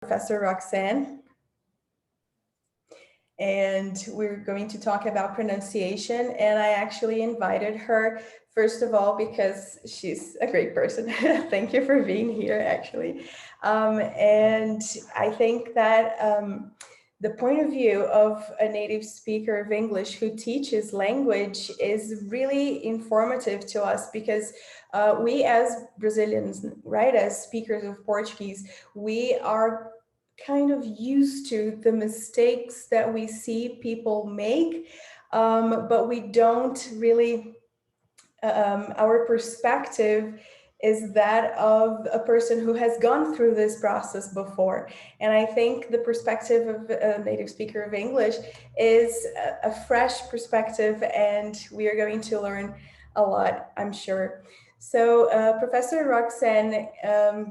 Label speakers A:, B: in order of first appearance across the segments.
A: Professor Roxanne, and we're going to talk about pronunciation. And I actually invited her, first of all, because she's a great person. Thank you for being here, actually. And I think that the point of view of a native speaker of English who teaches language is really informative to us, because we as Brazilians, right, as speakers of Portuguese, we are kind of used to the mistakes that we see people make, but we don't really, our perspective is that of a person who has gone through this process before. And I think the perspective of a native speaker of English is a fresh perspective, and we are going to learn a lot, I'm sure. So Professor Roxanne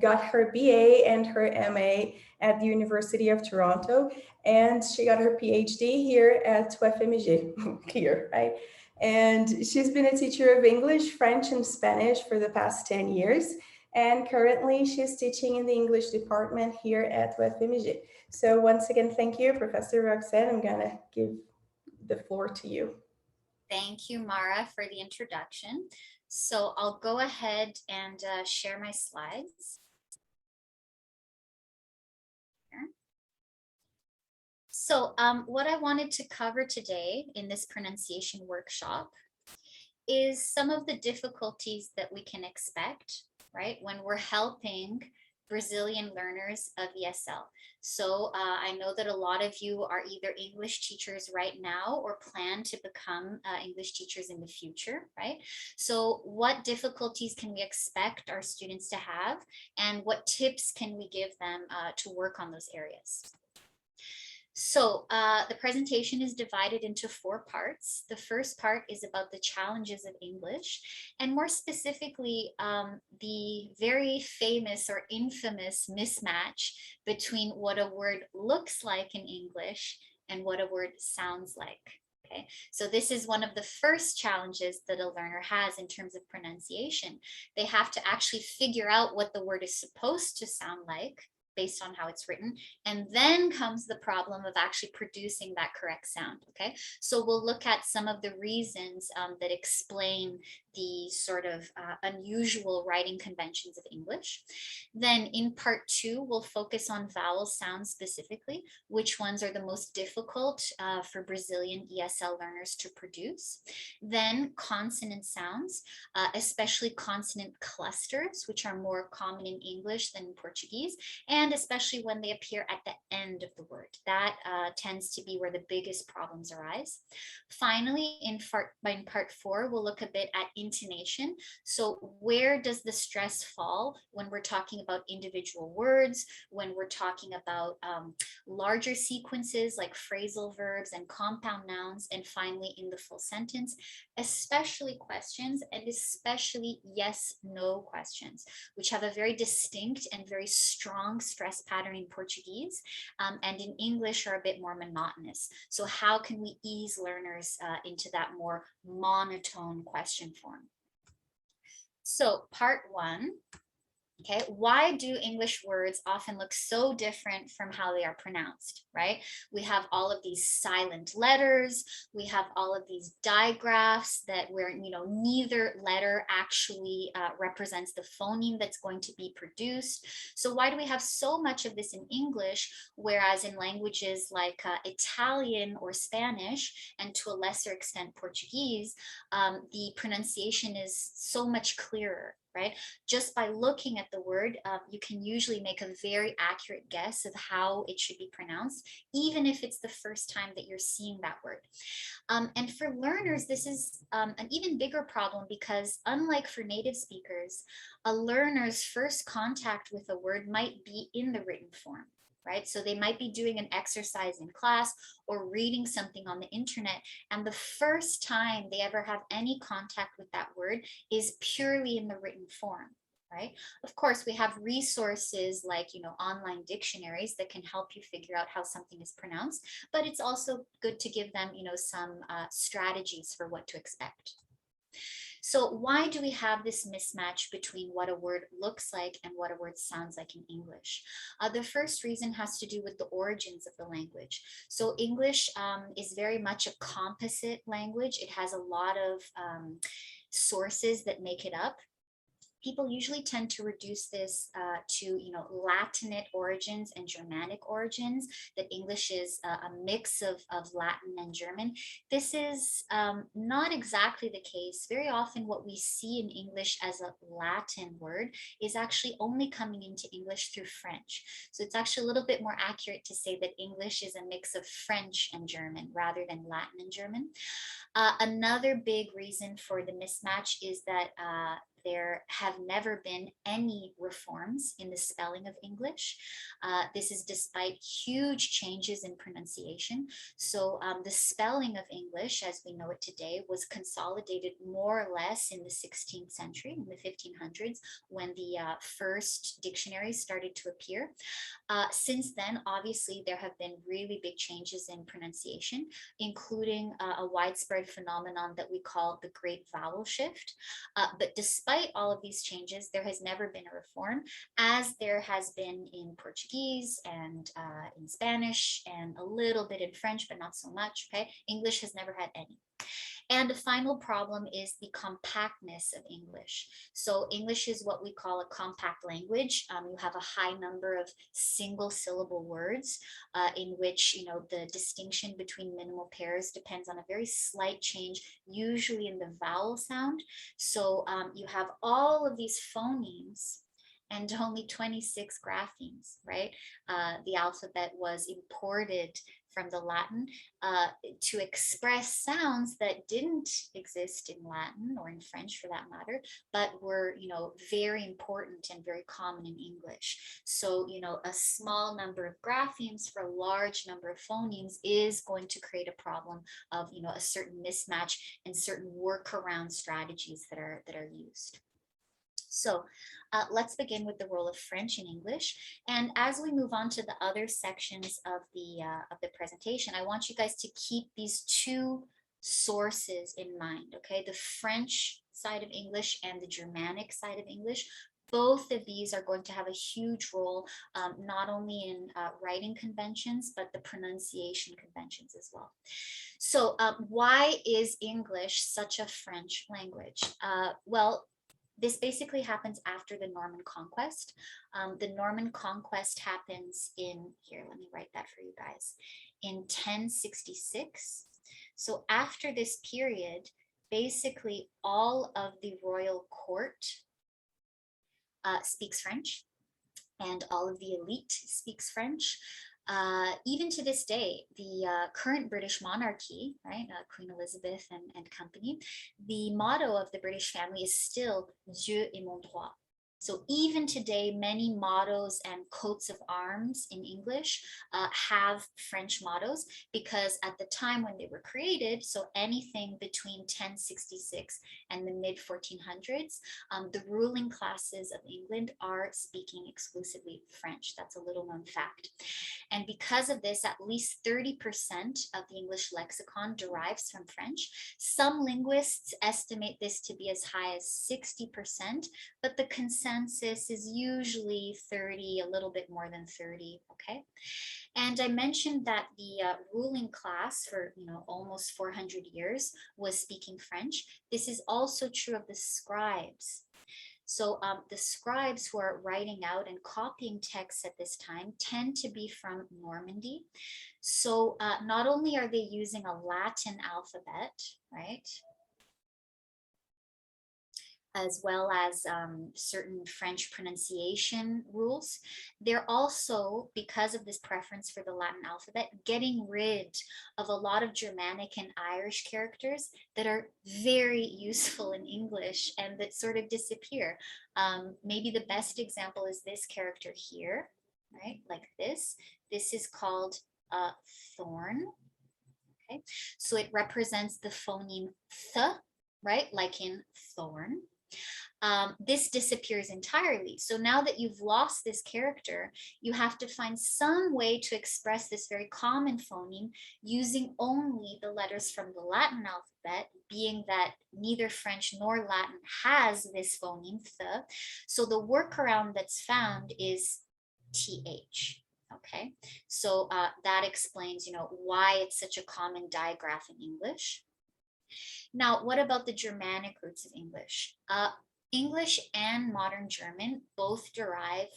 A: got her BA and her MA at the University of Toronto, and she got her PhD here at UFMG, here, right? And she's been a teacher of English, French, and Spanish for the past 10 years. And currently she's teaching in the English department here at UFMG. So once again, thank you, Professor Roxanne. I'm gonna give the floor to you.
B: Thank you, Mara, for the introduction. So I'll go ahead and share my slides. So what I wanted to cover today in this pronunciation workshop is some of the difficulties that we can expect, right, when we're helping Brazilian learners of ESL. So I know that a lot of you are either English teachers right now or plan to become English teachers in the future, right? So what difficulties can we expect our students to have, and what tips can we give them to work on those areas? So the presentation is divided into 4 parts. The first part is about the challenges of English, and more specifically, the very famous or infamous mismatch between what a word looks like in English and what a word sounds like. Okay, so this is one of the first challenges that a learner has in terms of pronunciation. They have to actually figure out what the word is supposed to sound like based on how it's written, and then comes the problem of actually producing that correct sound. Okay, so we'll look at some of the reasons that explain the sort of unusual writing conventions of English. Then in part 2, we'll focus on vowel sounds specifically, which ones are the most difficult for Brazilian ESL learners to produce. Then consonant sounds, especially consonant clusters, which are more common in English than in Portuguese, and especially when they appear at the end of the word. That tends to be where the biggest problems arise. Finally, in part 4, we'll look a bit at intonation. So where does the stress fall when we're talking about individual words, when we're talking about larger sequences like phrasal verbs and compound nouns, and finally in the full sentence, especially questions, and especially yes/no questions, which have a very distinct and very strong stress pattern in Portuguese, and in English are a bit more monotonous. So how can we ease learners into that more monotone question form? So part 1, okay, why do English words often look so different from how they are pronounced, right? We have all of these silent letters, we have all of these digraphs that where, you know, neither letter actually represents the phoneme that's going to be produced. So why do we have so much of this in English, whereas in languages like Italian or Spanish, and to a lesser extent Portuguese, the pronunciation is so much clearer, right? Just by looking at the word, you can usually make a very accurate guess of how it should be pronounced, even if it's the first time that you're seeing that word. And for learners, this is an even bigger problem, because unlike for native speakers, a learner's first contact with a word might be in the written form. Right? So they might be doing an exercise in class or reading something on the internet, and the first time they ever have any contact with that word is purely in the written form, right? Of course, we have resources like, you know, online dictionaries that can help you figure out how something is pronounced, but it's also good to give them, you know, some strategies for what to expect. So why do we have this mismatch between what a word looks like and what a word sounds like in English? The first reason has to do with the origins of the language. So English is very much a composite language. It has a lot of sources that make it up. People usually tend to reduce this to, Latinate origins and Germanic origins, that English is a mix of Latin and German. This is not exactly the case. Very often what we see in English as a Latin word is actually only coming into English through French. So it's actually a little bit more accurate to say that English is a mix of French and German rather than Latin and German. Another big reason for the mismatch is that there have never been any reforms in the spelling of English. This is despite huge changes in pronunciation. So the spelling of English, as we know it today, was consolidated more or less in the 16th century, in the 1500s, when the first dictionaries started to appear. Since then, obviously, there have been really big changes in pronunciation, including a widespread phenomenon that we call the Great Vowel Shift. But despite all of these changes, there has never been a reform, as there has been in Portuguese and in Spanish and a little bit in French, but not so much. Okay, English has never had any. And the final problem is the compactness of English. So English is what we call a compact language. You have a high number of single syllable words in which, the distinction between minimal pairs depends on a very slight change, usually in the vowel sound. So you have all of these phonemes and only 26 graphemes, right? The alphabet was imported from the Latin to express sounds that didn't exist in Latin or in French for that matter, but were, very important and very common in English. So, a small number of graphemes for a large number of phonemes is going to create a problem of, a certain mismatch and certain workaround strategies that are used. So let's begin with the role of French in English. And as we move on to the other sections of the presentation, I want you guys to keep these two sources in mind, okay? The French side of English and the Germanic side of English. Both of these are going to have a huge role, not only in writing conventions, but the pronunciation conventions as well. So why is English such a French language? Well, this basically happens after the Norman Conquest. The Norman Conquest happens in, here, let me write that for you guys, in 1066. So after this period, basically all of the royal court speaks French, and all of the elite speaks French. Even to this day, the current British monarchy, right, Queen Elizabeth and company, the motto of the British family is still Dieu est mon droit. So even today, many mottos and coats of arms in English have French mottos, because at the time when they were created, so anything between 1066 and the mid 1400s, the ruling classes of England are speaking exclusively French. That's a little known fact. And because of this, at least 30% of the English lexicon derives from French. Some linguists estimate this to be as high as 60%, but the consensus is usually 30, a little bit more than 30, okay? And I mentioned that the ruling class for, almost 400 years was speaking French. This is also true of the scribes. So the scribes who are writing out and copying texts at this time tend to be from Normandy. So not only are they using a Latin alphabet, right, as well as certain French pronunciation rules, they're also, because of this preference for the Latin alphabet, getting rid of a lot of Germanic and Irish characters that are very useful in English and that sort of disappear. Maybe the best example is this character here, right? Like this. This is called thorn. Okay, so it represents the phoneme th, right? Like in thorn. this disappears entirely. So now that you've lost this character, you have to find some way to express this very common phoneme using only the letters from the Latin alphabet, being that neither French nor Latin has this phoneme, th. So the workaround that's found is th. Okay, so that explains, why it's such a common digraph in English. Now, what about the Germanic roots of English? English and modern German both derive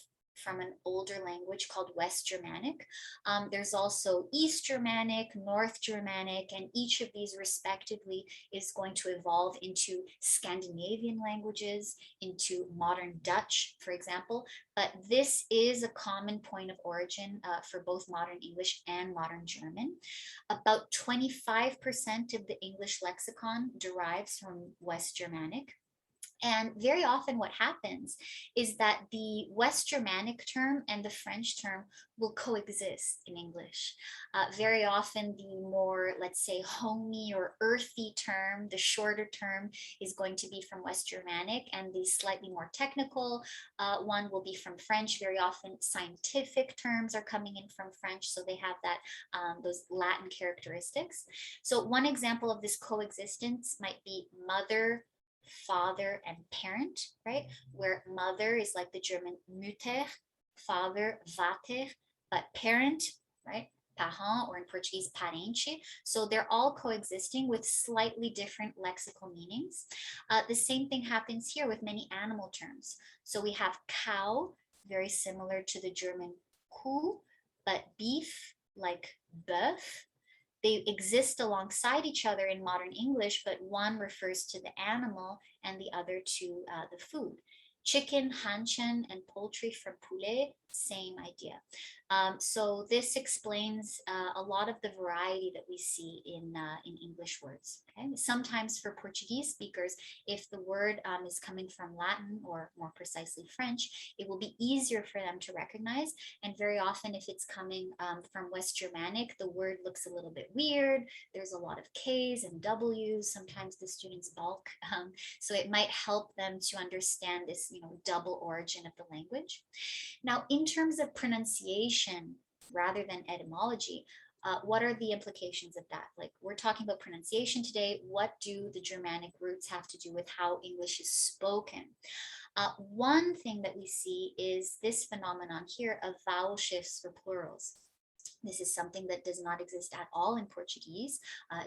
B: from an older language called West Germanic. There's also East Germanic, North Germanic, and each of these respectively is going to evolve into Scandinavian languages, into modern Dutch, for example. But this is a common point of origin for both modern English and modern German. About 25% of the English lexicon derives from West Germanic. And very often what happens is that the West Germanic term and the French term will coexist in English. Very often the more, let's say, homey or earthy term, the shorter term is going to be from West Germanic, and the slightly more technical one will be from French. Very often scientific terms are coming in from French, so they have that those Latin characteristics. So one example of this coexistence might be mother, father, and parent, right? Where mother is like the German Mutter, father, Vater, but parent, right? Parent, or in Portuguese, parente. So they're all coexisting with slightly different lexical meanings. The same thing happens here with many animal terms. So we have cow, very similar to the German Kuh, but beef, like bœuf. They exist alongside each other in modern English, but one refers to the animal and the other to the food. Chicken, Hähnchen, and poultry from poulet, same idea. So this explains a lot of the variety that we see in English words. Okay? Sometimes for Portuguese speakers, if the word is coming from Latin, or more precisely French, it will be easier for them to recognize. And very often if it's coming from West Germanic, the word looks a little bit weird. There's a lot of K's and W's. Sometimes the students balk. So it might help them to understand this, double origin of the language. Now, in terms of pronunciation rather than etymology, what are the implications of that? Like, we're talking about pronunciation today. What do the Germanic roots have to do with how English is spoken? One thing that we see is this phenomenon here of vowel shifts for plurals. This is something that does not exist at all in Portuguese.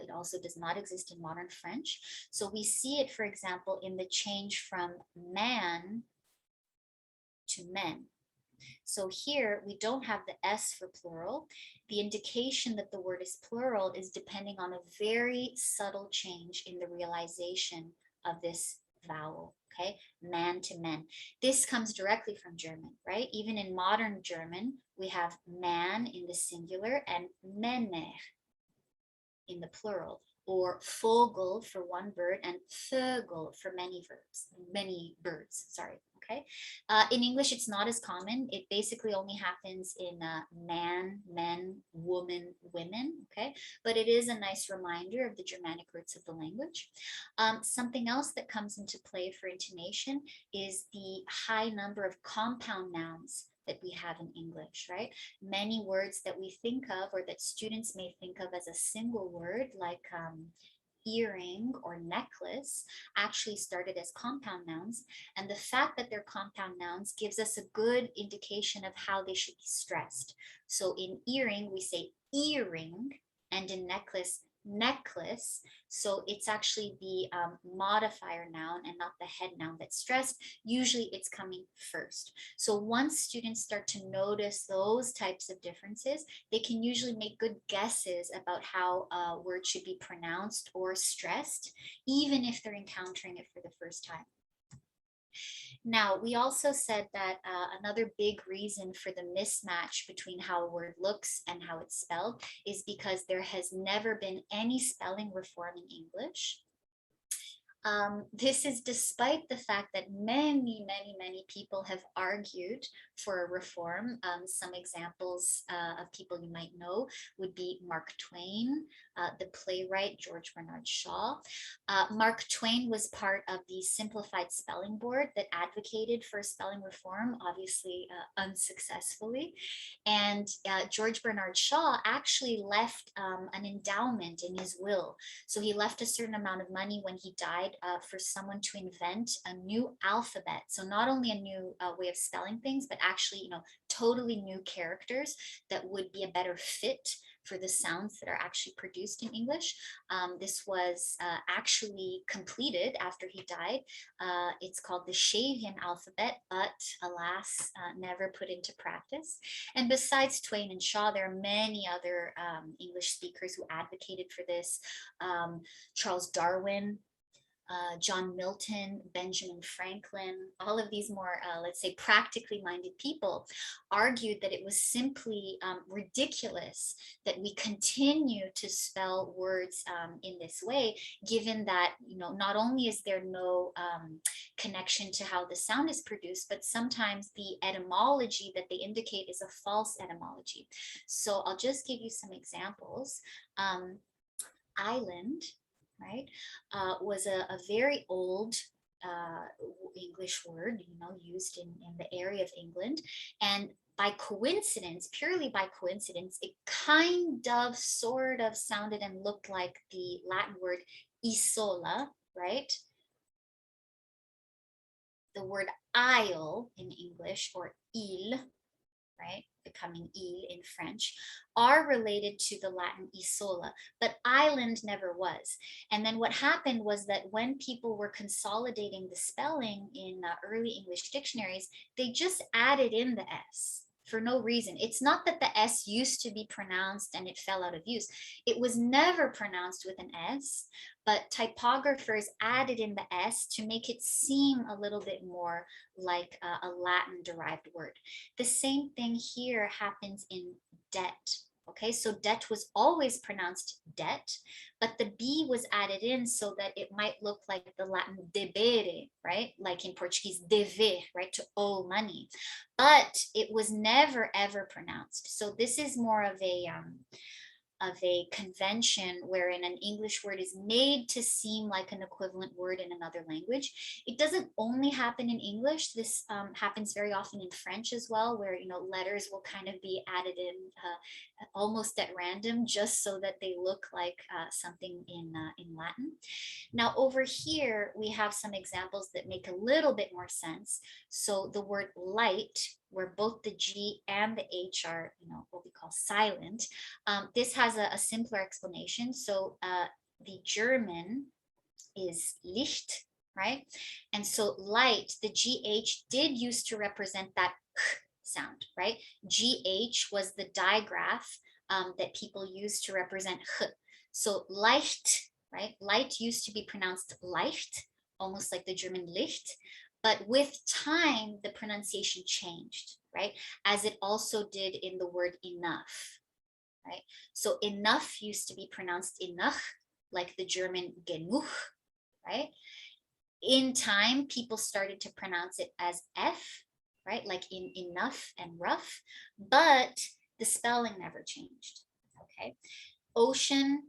B: It also does not exist in modern French. So we see it, for example, in the change from man to men. So here we don't have the S for plural. The indication that the word is plural is depending on a very subtle change in the realization of this vowel, okay? Man to men. This comes directly from German, right? Even in modern German, we have man in the singular and Männer in the plural, or Vogel for one bird and Vögel for many birds, sorry. Okay. In English, it's not as common. It basically only happens in man, men, woman, women. Okay. But it is a nice reminder of the Germanic roots of the language. Something else that comes into play for intonation is the high number of compound nouns that we have in English, right? Many words that we think of, or that students may think of as a single word, like earring or necklace, actually started as compound nouns. And the fact that they're compound nouns gives us a good indication of how they should be stressed. So in earring, we say earring, and in necklace, necklace. So it's actually the modifier noun and not the head noun that's stressed. Usually it's coming first. So once students start to notice those types of differences, they can usually make good guesses about how a word should be pronounced or stressed, even if they're encountering it for the first time. Now, we also said that another big reason for the mismatch between how a word looks and how it's spelled is because there has never been any spelling reform in English. This is despite the fact that many, many, many people have argued for a reform. Some examples of people you might know would be Mark Twain, the playwright George Bernard Shaw. Mark Twain was part of the Simplified Spelling Board that advocated for spelling reform, obviously unsuccessfully. And George Bernard Shaw actually left an endowment in his will. So he left a certain amount of money when he died for someone to invent a new alphabet. So not only a new way of spelling things, but actually, totally new characters that would be a better fit for the sounds that are actually produced in English. This was actually completed after he died. It's called the Shavian Alphabet, but alas, never put into practice. And besides Twain and Shaw, there are many other English speakers who advocated for this. Charles Darwin, John Milton, Benjamin Franklin, all of these more, let's say, practically minded people argued that it was simply ridiculous that we continue to spell words in this way, given that, not only is there no connection to how the sound is produced, but sometimes the etymology that they indicate is a false etymology. So I'll just give you some examples. Island, right, was a very old English word, used in the area of England. And by coincidence, purely by coincidence, it kind of, sort of sounded and looked like the Latin word isola, right? The word isle in English, or île, right, becoming île in French, are related to the Latin isola, but island never was. And then what happened was that when people were consolidating the spelling in early English dictionaries, they just added in the S for no reason. It's not that the S used to be pronounced and it fell out of use. It was never pronounced with an S, but typographers added in the S to make it seem a little bit more like a Latin derived word. The same thing here happens in debt. Okay, so debt was always pronounced debt, but the B was added in so that it might look like the Latin debere, right? Like in Portuguese, dever, right? To owe money. But it was never, ever pronounced. So this is more of a convention wherein an English word is made to seem like an equivalent word in another language. It doesn't only happen in English. This happens very often in French as well, where letters will kind of be added in almost at random, just so that they look like something in Latin. Now over here, we have some examples that make a little bit more sense. So the word light, where both the G and the H are, what we call silent. This has a simpler explanation. So the German is Licht, right? And so light, the GH did used to represent that sound, right? GH was the digraph that people used to represent h. So leicht, right? Light used to be pronounced leicht, almost like the German Licht. But with time, the pronunciation changed, right? As it also did in the word enough, right? So enough used to be pronounced enough, like the German genug, right? In time, people started to pronounce it as F, right? Like in enough and rough, but the spelling never changed, okay? Ocean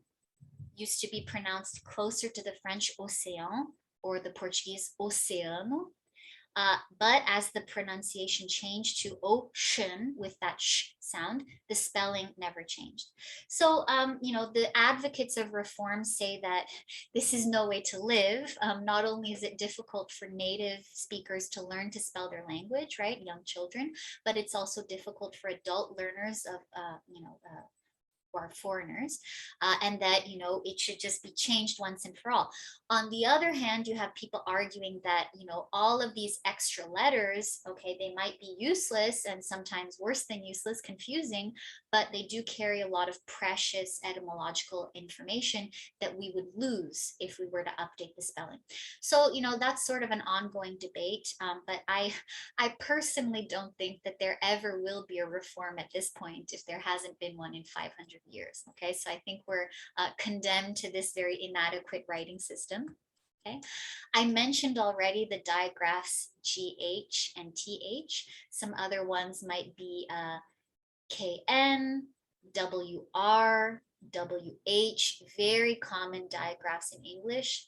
B: used to be pronounced closer to the French océan or the Portuguese oceano. But as the pronunciation changed to ocean with that sh sound, the spelling never changed. So, the advocates of reform say that this is no way to live. Not only is it difficult for native speakers to learn to spell their language, right, young children, but it's also difficult for adult learners of, who are foreigners, and that, it should just be changed once and for all. On the other hand, you have people arguing that, all of these extra letters, okay, they might be useless and sometimes worse than useless, confusing, but they do carry a lot of precious etymological information that we would lose if we were to update the spelling. So, that's sort of an ongoing debate, but I personally don't think that there ever will be a reform at this point if there hasn't been one in 500 years. Okay, so I think we're condemned to this very inadequate writing system. Okay, I mentioned already the digraphs GH and TH. Some other ones might be KN, WR, WH, very common digraphs in English,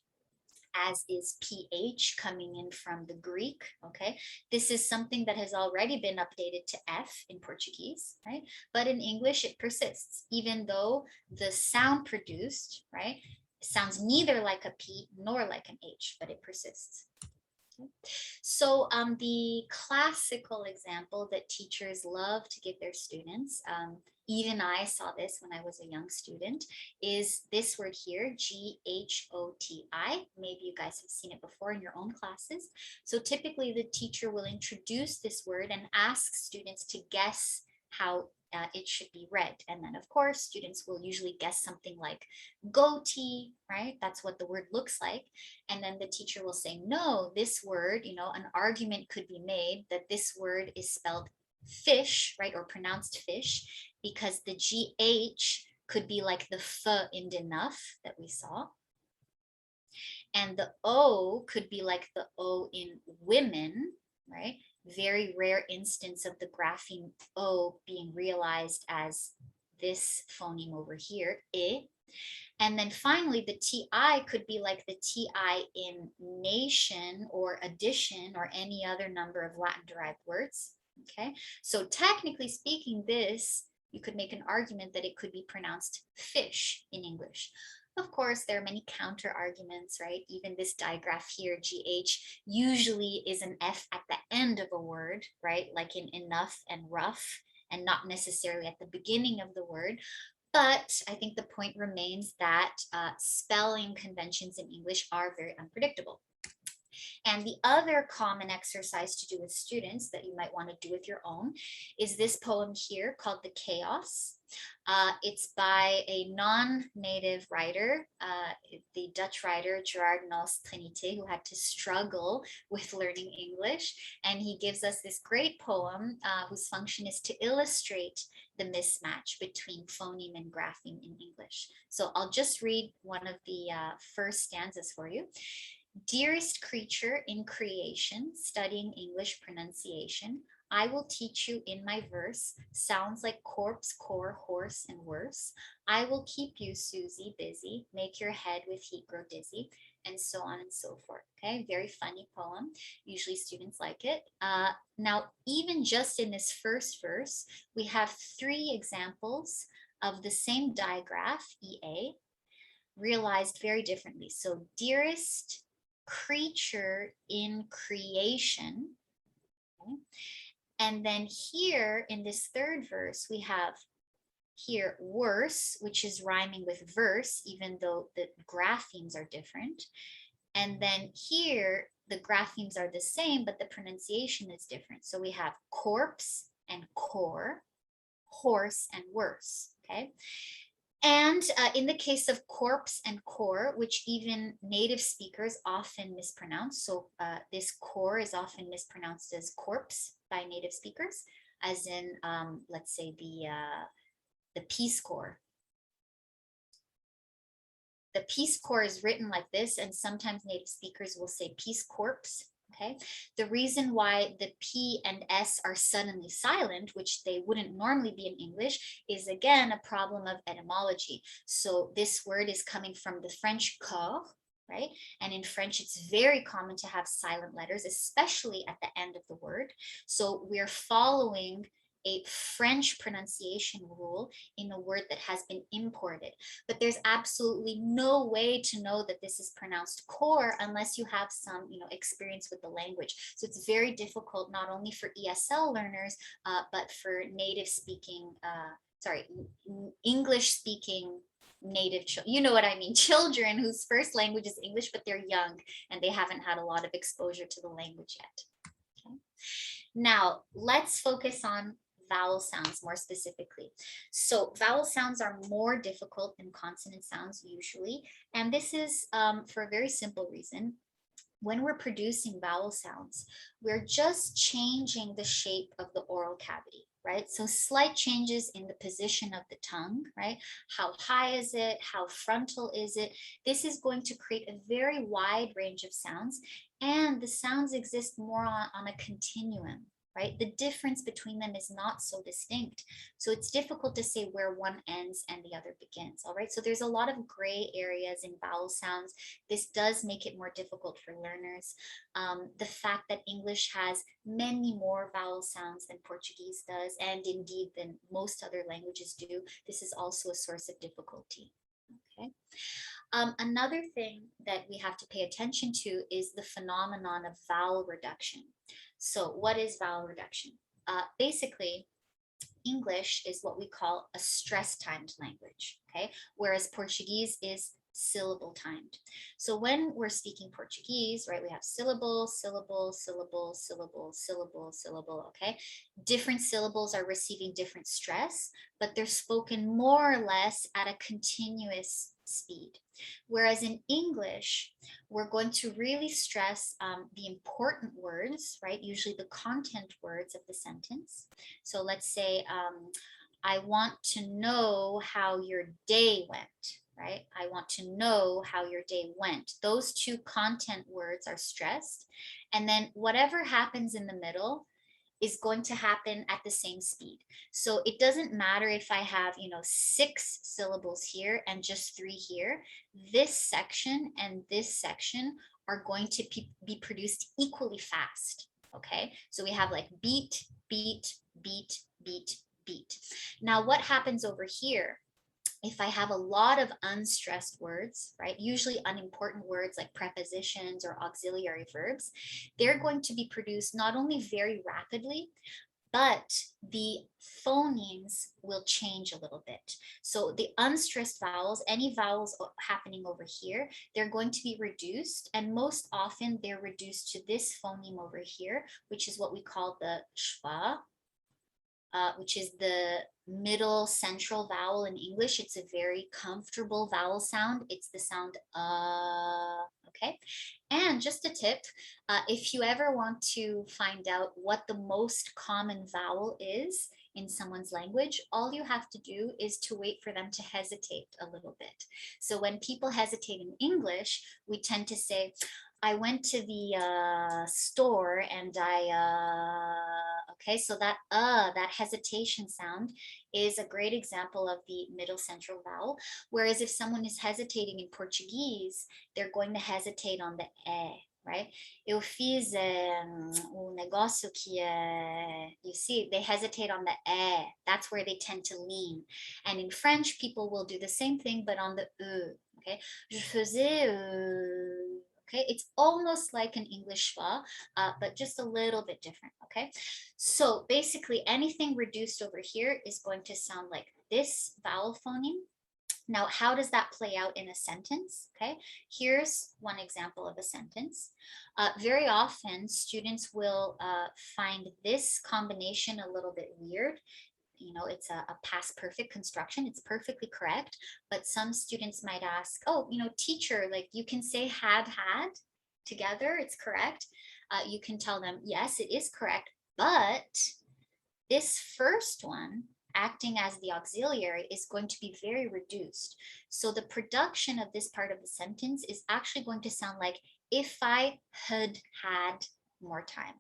B: as is PH coming in from the Greek, okay? This is something that has already been updated to F in Portuguese, right? But in English, it persists, even though the sound produced, right, sounds neither like a P nor like an H, but it persists. Okay. So the classical example that teachers love to give their students, even I saw this when I was a young student, is this word here, G-H-O-T-I. Maybe you guys have seen it before in your own classes. So typically the teacher will introduce this word and ask students to guess how it should be read. And then of course, students will usually guess something like goatee, right? That's what the word looks like. And then the teacher will say, no, this word, you know, an argument could be made that this word is spelled fish, right? Or pronounced fish, because the GH could be like the F in enough that we saw. And the O could be like the O in women, right? Very rare instance of the grapheme O being realized as this phoneme over here, I. And then finally, the TI could be like the TI in nation or addition or any other number of Latin-derived words, okay? So technically speaking, this, you could make an argument that it could be pronounced fish in English. Of course, there are many counter arguments, right? Even this digraph here, GH, usually is an F at the end of a word, right? Like in enough and rough, and not necessarily at the beginning of the word. But I think the point remains that spelling conventions in English are very unpredictable. And the other common exercise to do with students that you might want to do with your own is this poem here called The Chaos. It's by a non-native writer, the Dutch writer Gerard Nos Trinité, who had to struggle with learning English. And he gives us this great poem whose function is to illustrate the mismatch between phoneme and grapheme in English. So I'll just read one of the first stanzas for you. Dearest creature in creation, studying English pronunciation, I will teach you in my verse sounds like corpse, core, horse, and worse. I will keep you, Susie, busy, make your head with heat grow dizzy, and so on and so forth. Okay, very funny poem. Usually students like it. Now, even just in this first verse, we have 3 examples of the same digraph, EA, realized very differently. So, dearest creature in creation. Okay. And then here in this third verse, we have here worse, which is rhyming with verse, even though the graphemes are different. And then here, the graphemes are the same, but the pronunciation is different. So we have corpse and core, horse and worse, okay? And in the case of corpse and core, which even native speakers often mispronounce, so this core is often mispronounced as corpse by native speakers, as in, let's say, the Peace Corps. The Peace Corps is written like this, and sometimes native speakers will say Peace Corps. Okay, the reason why the P and S are suddenly silent, which they wouldn't normally be in English, is again a problem of etymology. So this word is coming from the French corps, right? And in French, it's very common to have silent letters, especially at the end of the word. So we're following a French pronunciation rule in a word that has been imported. But there's absolutely no way to know that this is pronounced core unless you have some, experience with the language. So it's very difficult, not only for ESL learners, but for native speaking, English speaking native children, you know what I mean, children whose first language is English, but they're young and they haven't had a lot of exposure to the language yet. Okay. Now, let's focus on vowel sounds more specifically. So vowel sounds are more difficult than consonant sounds usually, and this is for a very simple reason. When we're producing vowel sounds, we're just changing the shape of the oral cavity, right? So slight changes in the position of the tongue, right? How high is it? How frontal is it? This is going to create a very wide range of sounds, and the sounds exist more on a continuum, right? The difference between them is not so distinct. So it's difficult to say where one ends and the other begins, all right? So there's a lot of gray areas in vowel sounds. This does make it more difficult for learners. The fact that English has many more vowel sounds than Portuguese does, and indeed than most other languages do, this is also a source of difficulty, okay? Another thing that we have to pay attention to is the phenomenon of vowel reduction. So what is vowel reduction? Basically, English is what we call a stress-timed language, okay? Whereas Portuguese is syllable timed. So when we're speaking Portuguese, right, we have syllable, syllable, syllable, syllable, syllable, syllable, okay? Different syllables are receiving different stress, but they're spoken more or less at a continuous speed. Whereas in English, we're going to really stress the important words, right? Usually the content words of the sentence. So let's say, I want to know how your day went, right? I want to know how your day went. Those two content words are stressed. And then whatever happens in the middle is going to happen at the same speed. So it doesn't matter if I have, 6 syllables here and just 3 here. This section and this section are going to be produced equally fast, okay? So we have like beat, beat, beat, beat, beat. Now what happens over here? If I have a lot of unstressed words, right, usually unimportant words like prepositions or auxiliary verbs, they're going to be produced not only very rapidly, but the phonemes will change a little bit. So the unstressed vowels, any vowels happening over here, they're going to be reduced, and most often they're reduced to this phoneme over here, which is what we call the schwa, which is the middle central vowel in English. It's a very comfortable vowel sound. It's the sound okay? And just a tip, if you ever want to find out what the most common vowel is in someone's language, all you have to do is to wait for them to hesitate a little bit. So when people hesitate in English, we tend to say, I went to the store and okay, so that hesitation sound is a great example of the middle central vowel. Whereas if someone is hesitating in Portuguese, they're going to hesitate on the right? Eu fiz negócio que you see, they hesitate on the That's where they tend to lean. And in French, people will do the same thing, but on the okay? Je faisais okay, it's almost like an English schwa, but just a little bit different, okay? So basically anything reduced over here is going to sound like this vowel phoneme. Now, how does that play out in a sentence? Okay, here's one example of a sentence. Very often students will find this combination a little bit weird. It's a past perfect construction. It's perfectly correct, but some students might ask, oh, teacher, like you can say had together, it's correct. You can tell them, yes, it is correct, but this first one, acting as the auxiliary, is going to be very reduced. So the production of this part of the sentence is actually going to sound like if I had more time.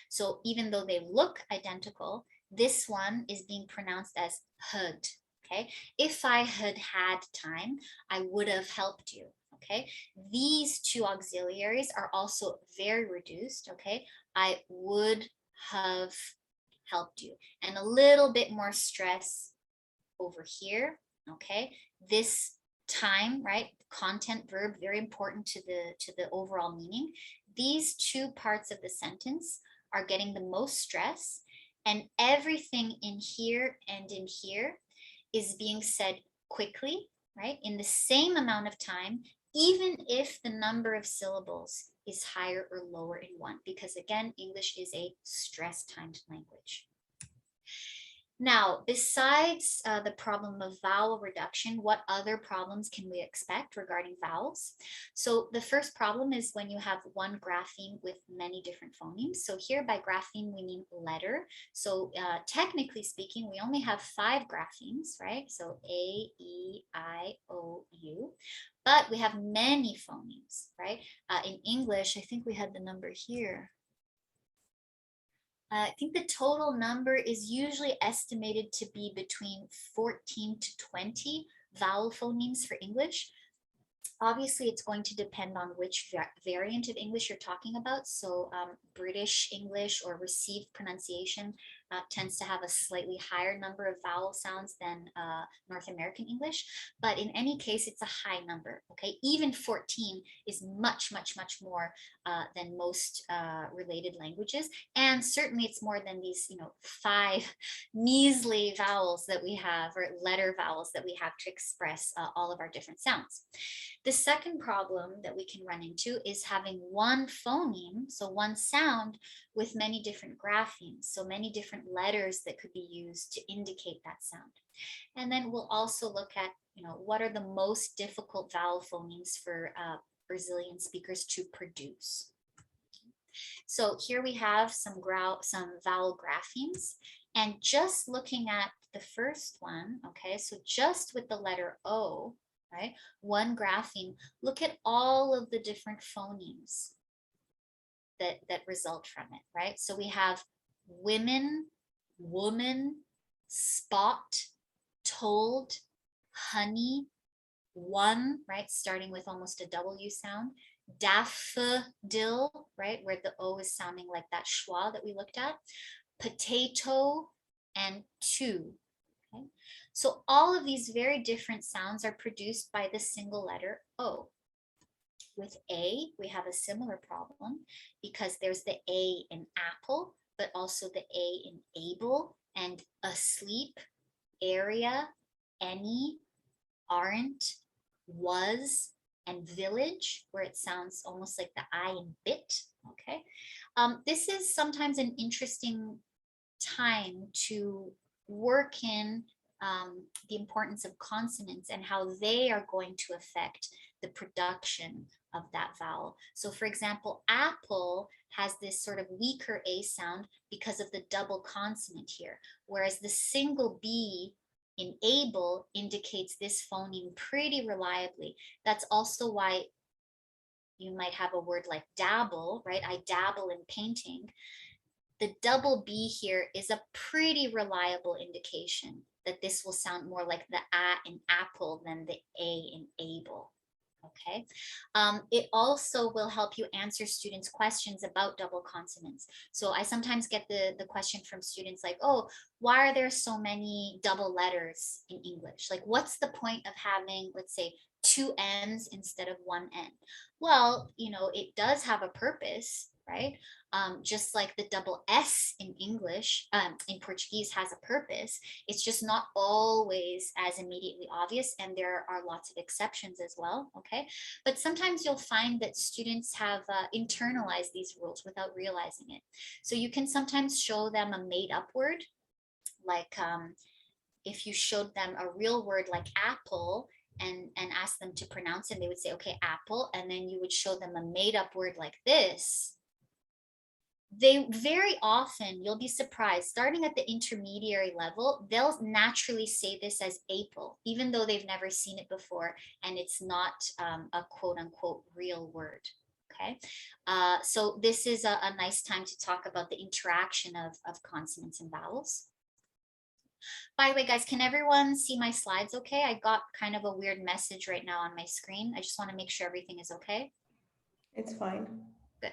B: So even though they look identical, this one is being pronounced as had, okay? If I had time, I would have helped you, okay? These two auxiliaries are also very reduced, okay? I would have helped you. And a little bit more stress over here, okay? This time, right? Content verb, very important to the overall meaning. These two parts of the sentence are getting the most stress, and everything in here and in here is being said quickly, right? In the same amount of time, even if the number of syllables is higher or lower in one, because again, English is a stress-timed language. Now, besides the problem of vowel reduction, what other problems can we expect regarding vowels? So the first problem is when you have one grapheme with many different phonemes. So here by grapheme, we mean letter. So technically speaking, we only have 5 graphemes, right? So A, E, I, O, U. But we have many phonemes, right? In English, I think we had the number here. I think the total number is usually estimated to be between 14 to 20 vowel phonemes for English. Obviously, it's going to depend on which variant of English you're talking about. So British English or received pronunciation tends to have a slightly higher number of vowel sounds than North American English. But in any case, it's a high number, okay? Even 14 is much, much, much more than most related languages. And certainly it's more than these, 5 measly vowels that we have, or letter vowels that we have to express all of our different sounds. The second problem that we can run into is having one phoneme, so one sound, with many different graphemes, so many different letters that could be used to indicate that sound. And then we'll also look at, what are the most difficult vowel phonemes for Brazilian speakers to produce. So here we have some vowel graphemes, and just looking at the first one, okay, so just with the letter O, right, one grapheme, look at all of the different phonemes that result from it, right? So we have women, woman, spot, told, honey, one, right, starting with almost a W sound, daffodil, right, where the O is sounding like that schwa that we looked at, potato, and two. Okay? So all of these very different sounds are produced by the single letter O. With A, we have a similar problem because there's the A in apple, but also the A in able and asleep, area, any, aren't, was, and village, where it sounds almost like the I in bit, okay? This is sometimes an interesting time to work in the importance of consonants and how they are going to affect the production of that vowel. So for example, apple has this sort of weaker A sound because of the double consonant here, whereas the single B in able indicates this phoneme pretty reliably. That's also why you might have a word like dabble, right? I dabble in painting. The double B here is a pretty reliable indication that this will sound more like the A in apple than the A in able. Okay. It also will help you answer students' questions about double consonants. So I sometimes get the question from students like, oh, why are there so many double letters in English? Like, what's the point of having, let's say, 2 N's instead of 1 N? Well, it does have a purpose, right? Just like the double S in English, in Portuguese has a purpose. It's just not always as immediately obvious, and there are lots of exceptions as well, okay? But sometimes you'll find that students have internalized these rules without realizing it. So you can sometimes show them a made-up word, like if you showed them a real word like apple, and ask them to pronounce it, they would say, okay, apple, and then you would show them a made-up word like this. They very often, you'll be surprised, starting at the intermediary level, they'll naturally say this as April, even though they've never seen it before and it's not a quote unquote real word. Okay, so this is a nice time to talk about the interaction of consonants and vowels. By the way, guys, can everyone see my slides okay? I got kind of a weird message right now on my screen. I just want to make sure everything is okay.
A: It's fine.
B: Good.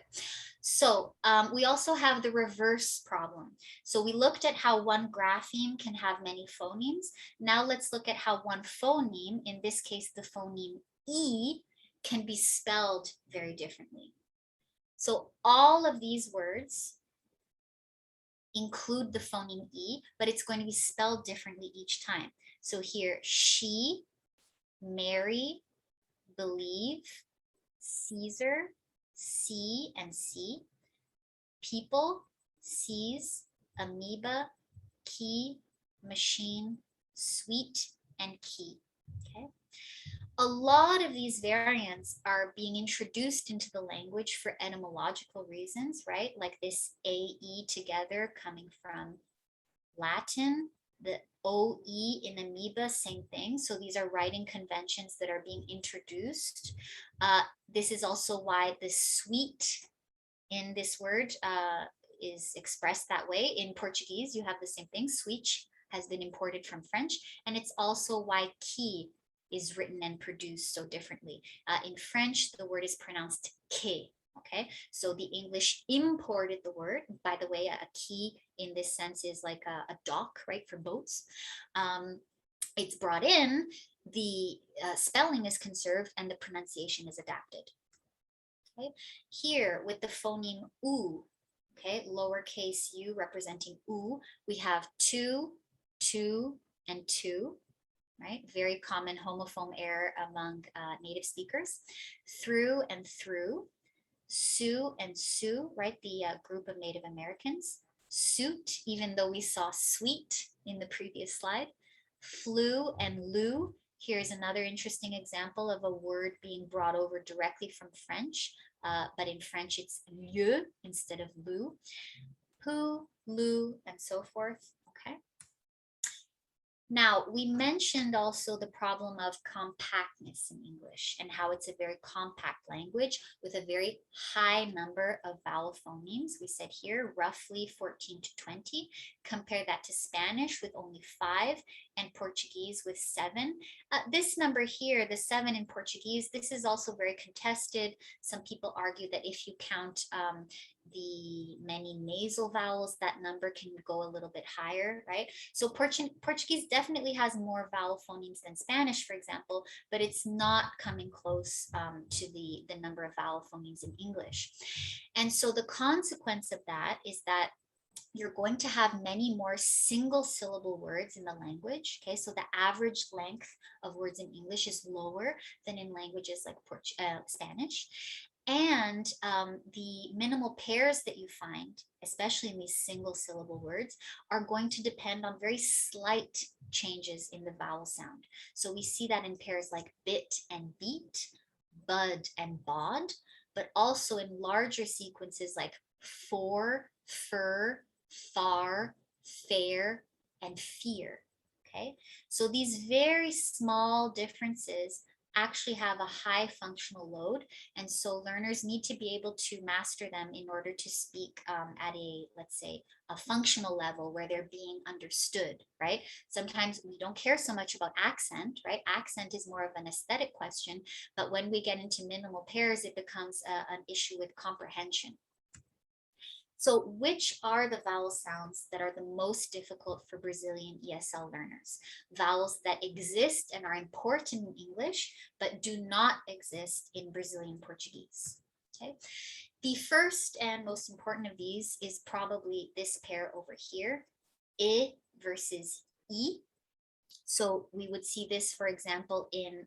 B: So we also have the reverse problem. So we looked at how one grapheme can have many phonemes. Now let's look at how one phoneme, in this case the phoneme E, can be spelled very differently. So all of these words include the phoneme E, but it's going to be spelled differently each time. So here, she, Mary, believe, Caesar, see and see, people, sees, amoeba, key, machine, sweet, and key. Okay. A lot of these variants are being introduced into the language for etymological reasons, right? Like this AE together coming from Latin, the OE in amoeba, same thing. So these are writing conventions that are being introduced. This is also why the sweet in this word is expressed that way. In Portuguese, you have the same thing. Sweet has been imported from French, and it's also why key is written and produced so differently. In French, the word is pronounced que. Okay, so the English imported the word. By the way, a key in this sense is like a dock, right, for boats. It's brought in, the spelling is conserved, and the pronunciation is adapted. Okay, here with the phoneme oo, okay, lowercase u representing oo, we have two, and two, right? Very common homophone error among native speakers. Through and through. Sioux and Sioux, right? The group of Native Americans. Suit, even though we saw sweet in the previous slide. Flu and loo. Here's another interesting example of a word being brought over directly from French, but in French it's lieu instead of loo. Poo, loo, and so forth. Okay. Now, we mentioned also the problem of compactness in English and how it's a very compact language with a very high number of vowel phonemes. We said here roughly 14 to 20. Compare that to Spanish with only 5 and Portuguese with 7. This number here, the 7 in Portuguese, this is also very contested. Some people argue that if you count the many nasal vowels, that number can go a little bit higher, right? So Portuguese definitely has more vowel phonemes than Spanish, for example, but it's not coming close to the number of vowel phonemes in English. And so the consequence of that is that you're going to have many more single syllable words in the language. Okay, so the average length of words in English is lower than in languages like Spanish. And the minimal pairs that you find, especially in these single syllable words, are going to depend on very slight changes in the vowel sound. So we see that in pairs like bit and beat, bud and bod, but also in larger sequences like for, fur, far, fair, and fear. Okay, so these very small differences actually have a high functional load, and so learners need to be able to master them in order to speak at a, let's say, a functional level where they're being understood, right? Sometimes we don't care so much about accent, right? Accent is more of an aesthetic question, but when we get into minimal pairs, it becomes an issue with comprehension. So which are the vowel sounds that are the most difficult for Brazilian ESL learners? Vowels that exist and are important in English, but do not exist in Brazilian Portuguese. Okay. The first and most important of these is probably this pair over here, I versus E. So we would see this, for example, in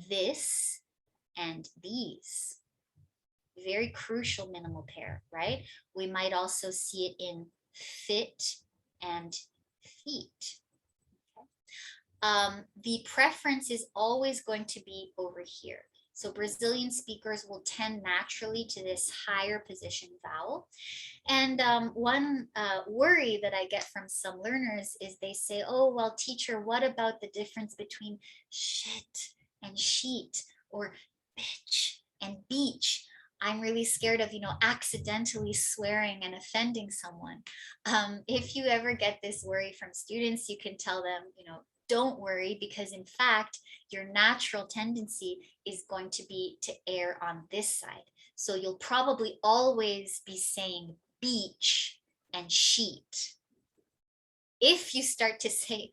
B: this and these. Very crucial minimal pair, right? We might also see it in fit and feet. Okay. The preference is always going to be over here. So Brazilian speakers will tend naturally to this higher position vowel. And one worry that I get from some learners is they say, oh, well, teacher, what about the difference between shit and sheet, or bitch and beach? I'm really scared of, accidentally swearing and offending someone. If you ever get this worry from students, you can tell them, don't worry, because in fact, your natural tendency is going to be to err on this side. So you'll probably always be saying beach and sheet. If you start to say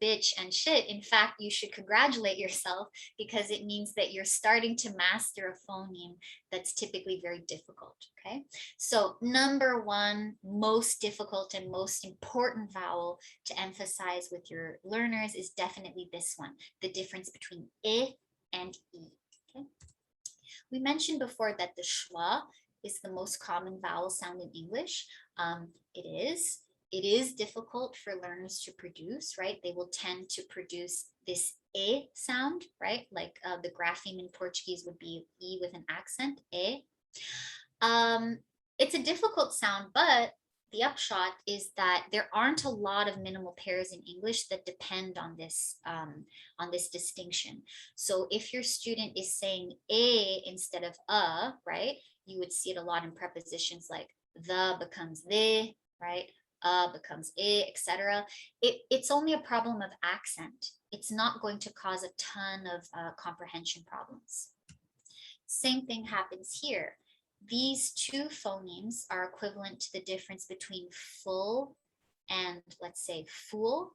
B: bitch and shit, in fact, you should congratulate yourself, because it means that you're starting to master a phoneme that's typically very difficult, okay? So number one, most difficult and most important vowel to emphasize with your learners is definitely this one, the difference between I and E, okay? We mentioned before that the schwa is the most common vowel sound in English. It is. it is difficult for learners to produce, right? They will tend to produce this E sound, right? Like the grapheme in Portuguese would be E with an accent, E. It's a difficult sound, but the upshot is that there aren't a lot of minimal pairs in English that depend on this distinction. So if your student is saying a instead of right, you would see it a lot in prepositions like the becomes the, right? Becomes it, etc. It's only a problem of accent. It's not going to cause a ton of comprehension problems. Same thing happens here. These two phonemes are equivalent to the difference between full and, let's say, fool,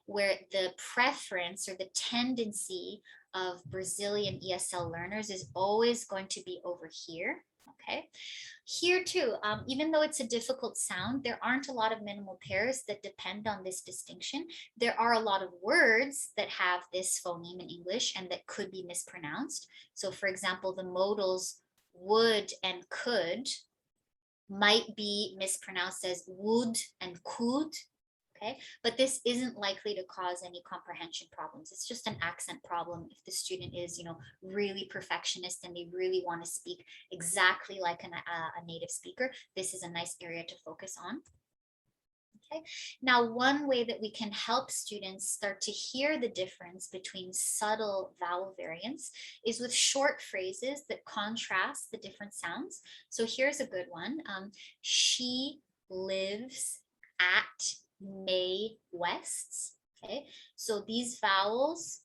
B: where the preference or the tendency of Brazilian ESL learners is always going to be over here. Okay, here too, even though it's a difficult sound, there aren't a lot of minimal pairs that depend on this distinction. There are a lot of words that have this phoneme in English and that could be mispronounced. So for example, the modals would and could might be mispronounced as would and could. Okay, but this isn't likely to cause any comprehension problems. It's just an accent problem if the student is, really perfectionist and they really want to speak exactly like a native speaker. This is a nice area to focus on. Okay, now one way that we can help students start to hear the difference between subtle vowel variants is with short phrases that contrast the different sounds. So here's a good one. She lives at May Wests. Okay, so these vowels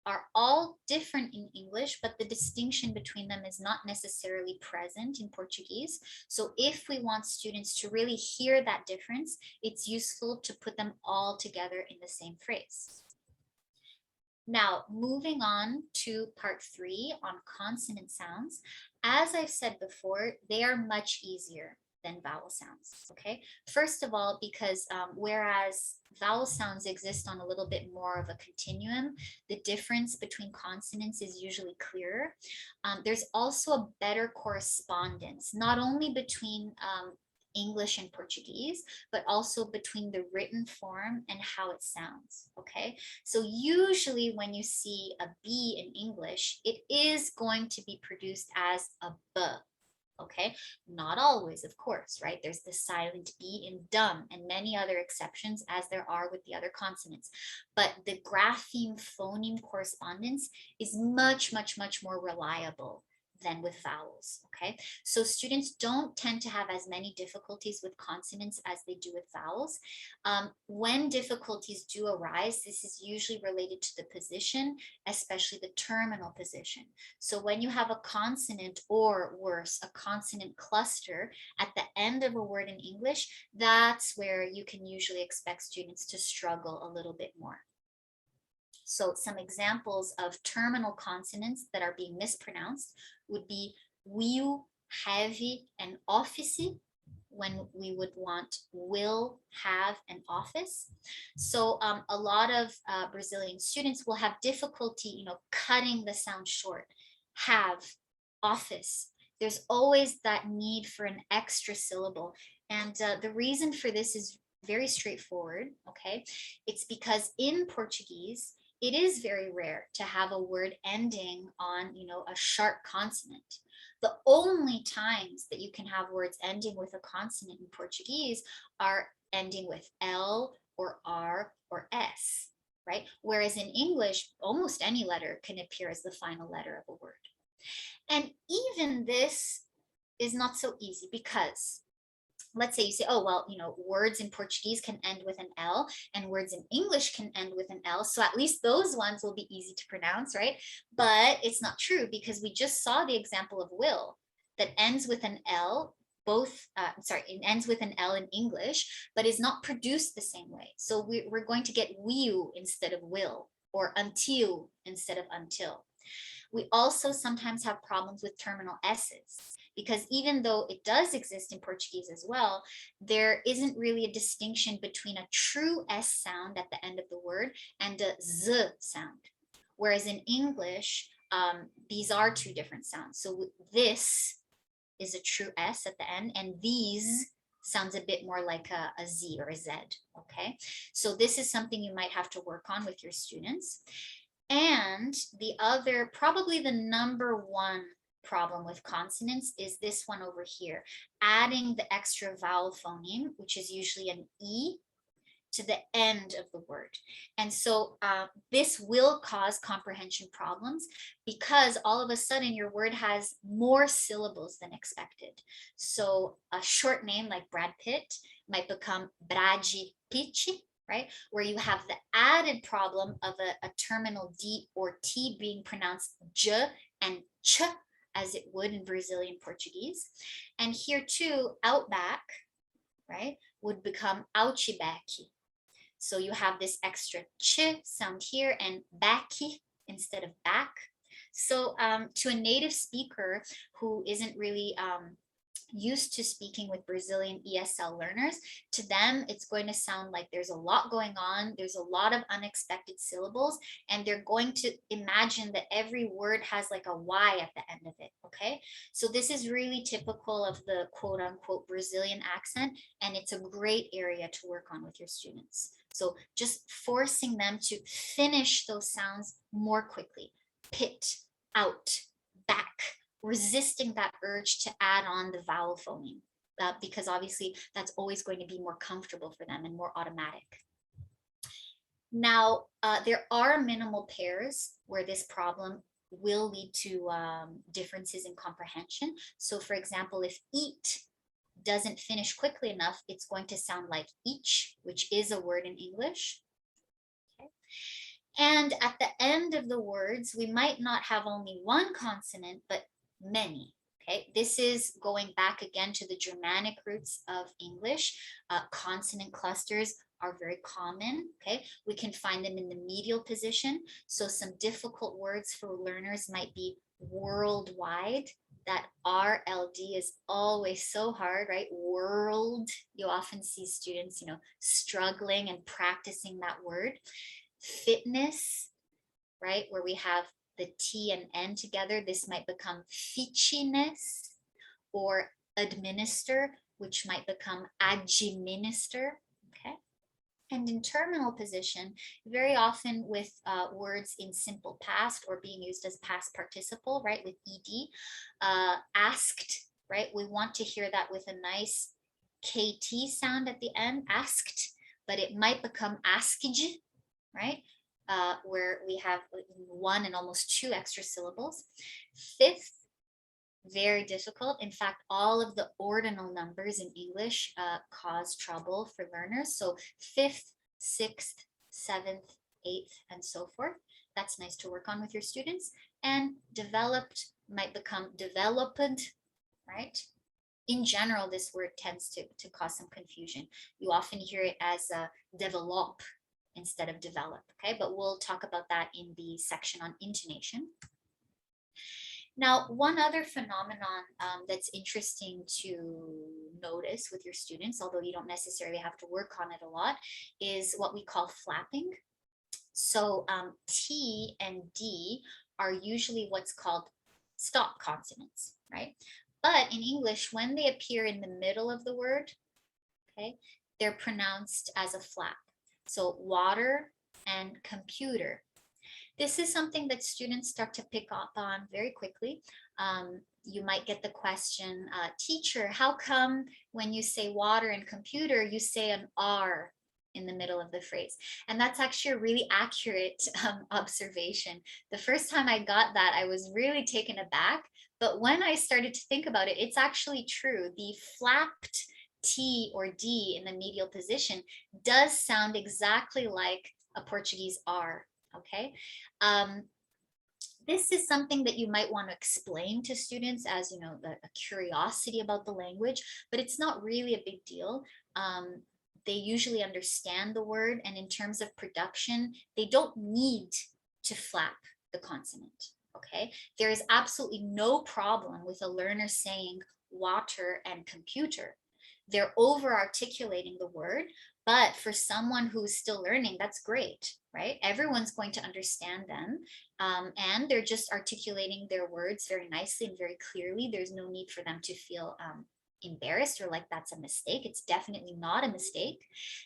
B: are all different in English, but the distinction between them is not necessarily present in Portuguese. So if we want students to really hear that difference, it's useful to put them all together in the same phrase. Now, moving on to part 3 on consonant sounds. As I've said before, they are much easier than vowel sounds. Okay, first of all, because whereas vowel sounds exist on a little bit more of a continuum, the difference between consonants is usually clearer. There's also a better correspondence, not only between English and Portuguese, but also between the written form and how it sounds. Okay, so usually when you see a B in English, it is going to be produced as a B. Okay, not always, of course, right? There's the silent B in dumb and many other exceptions, as there are with the other consonants. But the grapheme phoneme correspondence is much, much, much more reliable than with vowels. Okay, so students don't tend to have as many difficulties with consonants as they do with vowels. When difficulties do arise, this is usually related to the position, especially the terminal position. So when you have a consonant, or worse, a consonant cluster at the end of a word in English, that's where you can usually expect students to struggle a little bit more. So some examples of terminal consonants that are being mispronounced would be will, have, and office, when we would want will, have, and office. So a lot of Brazilian students will have difficulty, cutting the sound short. Have, office. There's always that need for an extra syllable. And the reason for this is very straightforward, okay? It's because in Portuguese, it is very rare to have a word ending on, a sharp consonant. The only times that you can have words ending with a consonant in Portuguese are ending with L or R or S, right? Whereas in English, almost any letter can appear as the final letter of a word. And even this is not so easy, because let's say you say, oh, well, words in Portuguese can end with an L and words in English can end with an L. So at least those ones will be easy to pronounce, right? But it's not true, because we just saw the example of will that ends with an L, it ends with an L in English, but is not produced the same way. So we're going to get will instead of will, or until instead of until. We also sometimes have problems with terminal S's, because even though it does exist in Portuguese as well, there isn't really a distinction between a true S sound at the end of the word and a Z sound. Whereas in English, these are two different sounds. So this is a true S at the end, and these sounds a bit more like a Z or a Z, okay? So this is something you might have to work on with your students. And the other, probably the number one problem with consonants is this one over here, adding the extra vowel phoneme, which is usually an E, to the end of the word. And so this will cause comprehension problems because all of a sudden your word has more syllables than expected. So a short name like Brad Pitt might become Braji Pichi, right? Where you have the added problem of a terminal D or T being pronounced J and Ch, as it would in Brazilian Portuguese. And here too, outback, right, would become ouchibaki. So you have this extra ch sound here and baki instead of back. So to a native speaker who isn't really used to speaking with Brazilian ESL learners, to them, it's going to sound like there's a lot going on. There's a lot of unexpected syllables, and they're going to imagine that every word has like a Y at the end of it, okay? So this is really typical of the quote unquote Brazilian accent, and it's a great area to work on with your students. So just forcing them to finish those sounds more quickly. Pit, out, back, resisting that urge to add on the vowel phoneme because obviously that's always going to be more comfortable for them and more automatic. Now, there are minimal pairs where this problem will lead to differences in comprehension. So for example, if eat doesn't finish quickly enough, it's going to sound like each, which is a word in English. Okay. And at the end of the words, we might not have only one consonant, but many. Okay, this is going back again to the Germanic roots of English. Consonant clusters are very common. Okay, we can find them in the medial position. So some difficult words for learners might be worldwide. That RLD is always so hard, right? World. You often see students, struggling and practicing that word. Fitness, right? Where we have the T and N together, this might become fichiness, or administer, which might become administer, okay? And in terminal position, very often with words in simple past or being used as past participle, right, with ed, asked, right? We want to hear that with a nice KT sound at the end, asked, but it might become asked, right? Where we have one and almost two extra syllables. Fifth, very difficult. In fact, all of the ordinal numbers in English cause trouble for learners. So fifth, sixth, seventh, eighth, and so forth. That's nice to work on with your students. And developed might become developed, right? In general, this word tends to cause some confusion. You often hear it as develop instead of develop, okay? But we'll talk about that in the section on intonation. Now, one other phenomenon that's interesting to notice with your students, although you don't necessarily have to work on it a lot, is what we call flapping. So T and D are usually what's called stop consonants, right? But in English, when they appear in the middle of the word, okay, they're pronounced as a flap. So water and computer. This is something that students start to pick up on very quickly. You might get the question, teacher, how come when you say water and computer, you say an R in the middle of the phrase? And that's actually a really accurate observation. The first time I got that, I was really taken aback. But when I started to think about it, it's actually true. The flapped T or D in the medial position does sound exactly like a Portuguese R, okay? This is something that you might want to explain to students as, a curiosity about the language, but it's not really a big deal. They usually understand the word, and in terms of production, they don't need to flap the consonant, okay? There is absolutely no problem with a learner saying water and computer. They're over-articulating the word, but for someone who's still learning, that's great, right? Everyone's going to understand them, and they're just articulating their words very nicely and very clearly. There's no need for them to feel embarrassed or like that's a mistake. It's definitely not a mistake.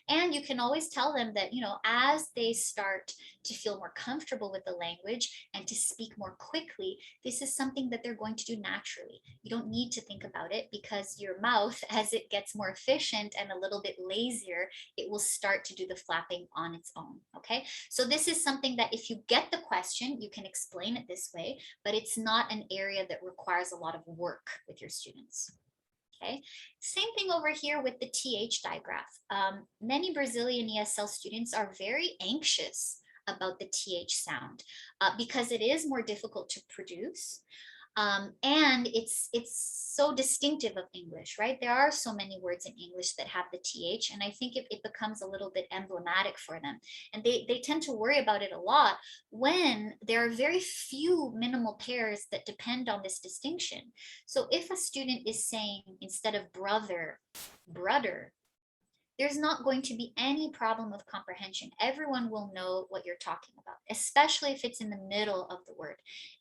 B: And you can always tell them that, as they start to feel more comfortable with the language and to speak more quickly, this is something that they're going to do naturally. You don't need to think about it, because your mouth, as it gets more efficient and a little bit lazier, it will start to do the flapping on its own. Okay, so this is something that if you get the question, you can explain it this way, but it's not an area that requires a lot of work with your students. Okay, same thing over here with the TH digraph. Many Brazilian ESL students are very anxious about the TH sound because it is more difficult to produce. And it's so distinctive of English, right? There are so many words in English that have the TH, and I think it becomes a little bit emblematic for them. And they tend to worry about it a lot when there are very few minimal pairs that depend on this distinction. So if a student is saying, instead of brother, brudder, there's not going to be any problem of comprehension. Everyone will know what you're talking about, especially if it's in the middle of the word.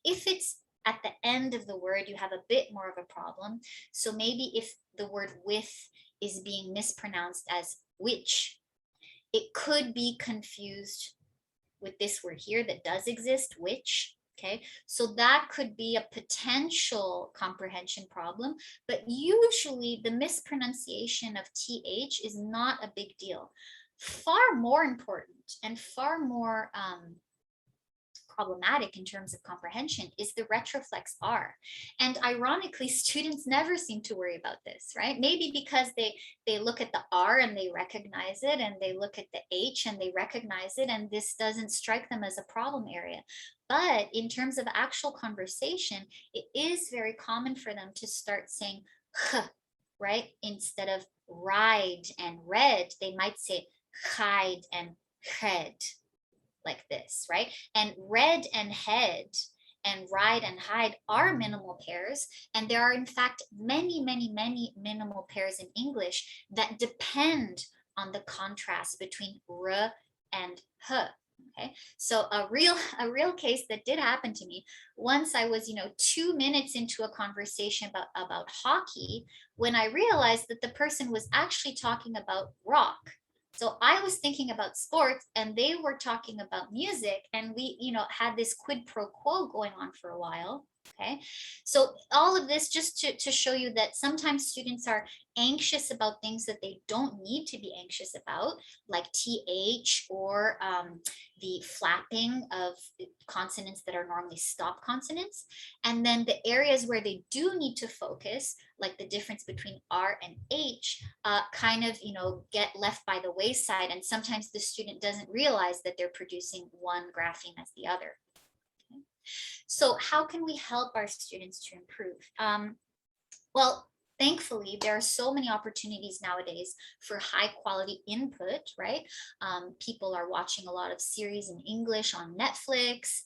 B: If it's at the end of the word, you have a bit more of a problem. So maybe if the word with is being mispronounced as which, it could be confused with this word here that does exist, which. Okay, so that could be a potential comprehension problem, but usually the mispronunciation of TH is not a big deal. Far more important and far more problematic in terms of comprehension is the Retroflex R. And ironically, students never seem to worry about this, right? Maybe because they look at the R and they recognize it, and they look at the H and they recognize it, and this doesn't strike them as a problem area. But in terms of actual conversation, it is very common for them to start saying h, right? Instead of ride and red, they might say hide and head, like this, right? And red and head and ride and hide are minimal pairs. And there are, in fact, many, many, many minimal pairs in English that depend on the contrast between r and h. Okay, so a real case that did happen to me once. I was 2 minutes into a conversation about hockey when I realized that the person was actually talking about rock. So I was thinking about sports and they were talking about music, and we had this quid pro quo going on for a while. Okay, so all of this just to show you that sometimes students are anxious about things that they don't need to be anxious about, like TH or the flapping of consonants that are normally stop consonants. And then the areas where they do need to focus, like the difference between R and H, kind of get left by the wayside. And sometimes the student doesn't realize that they're producing one grapheme as the other. So how can we help our students to improve? Well, thankfully, there are so many opportunities nowadays for high quality input, right? People are watching a lot of series in English on Netflix,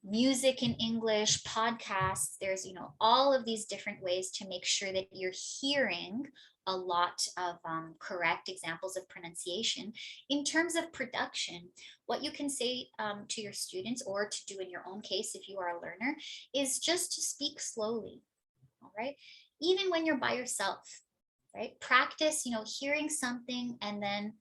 B: music in English, podcasts. There's, all of these different ways to make sure that you're hearing a lot of correct examples of pronunciation. In terms of production, what you can say to your students, or to do in your own case if you are a learner, is just to speak slowly, all right? Even when you're by yourself, right? Practice, hearing something and then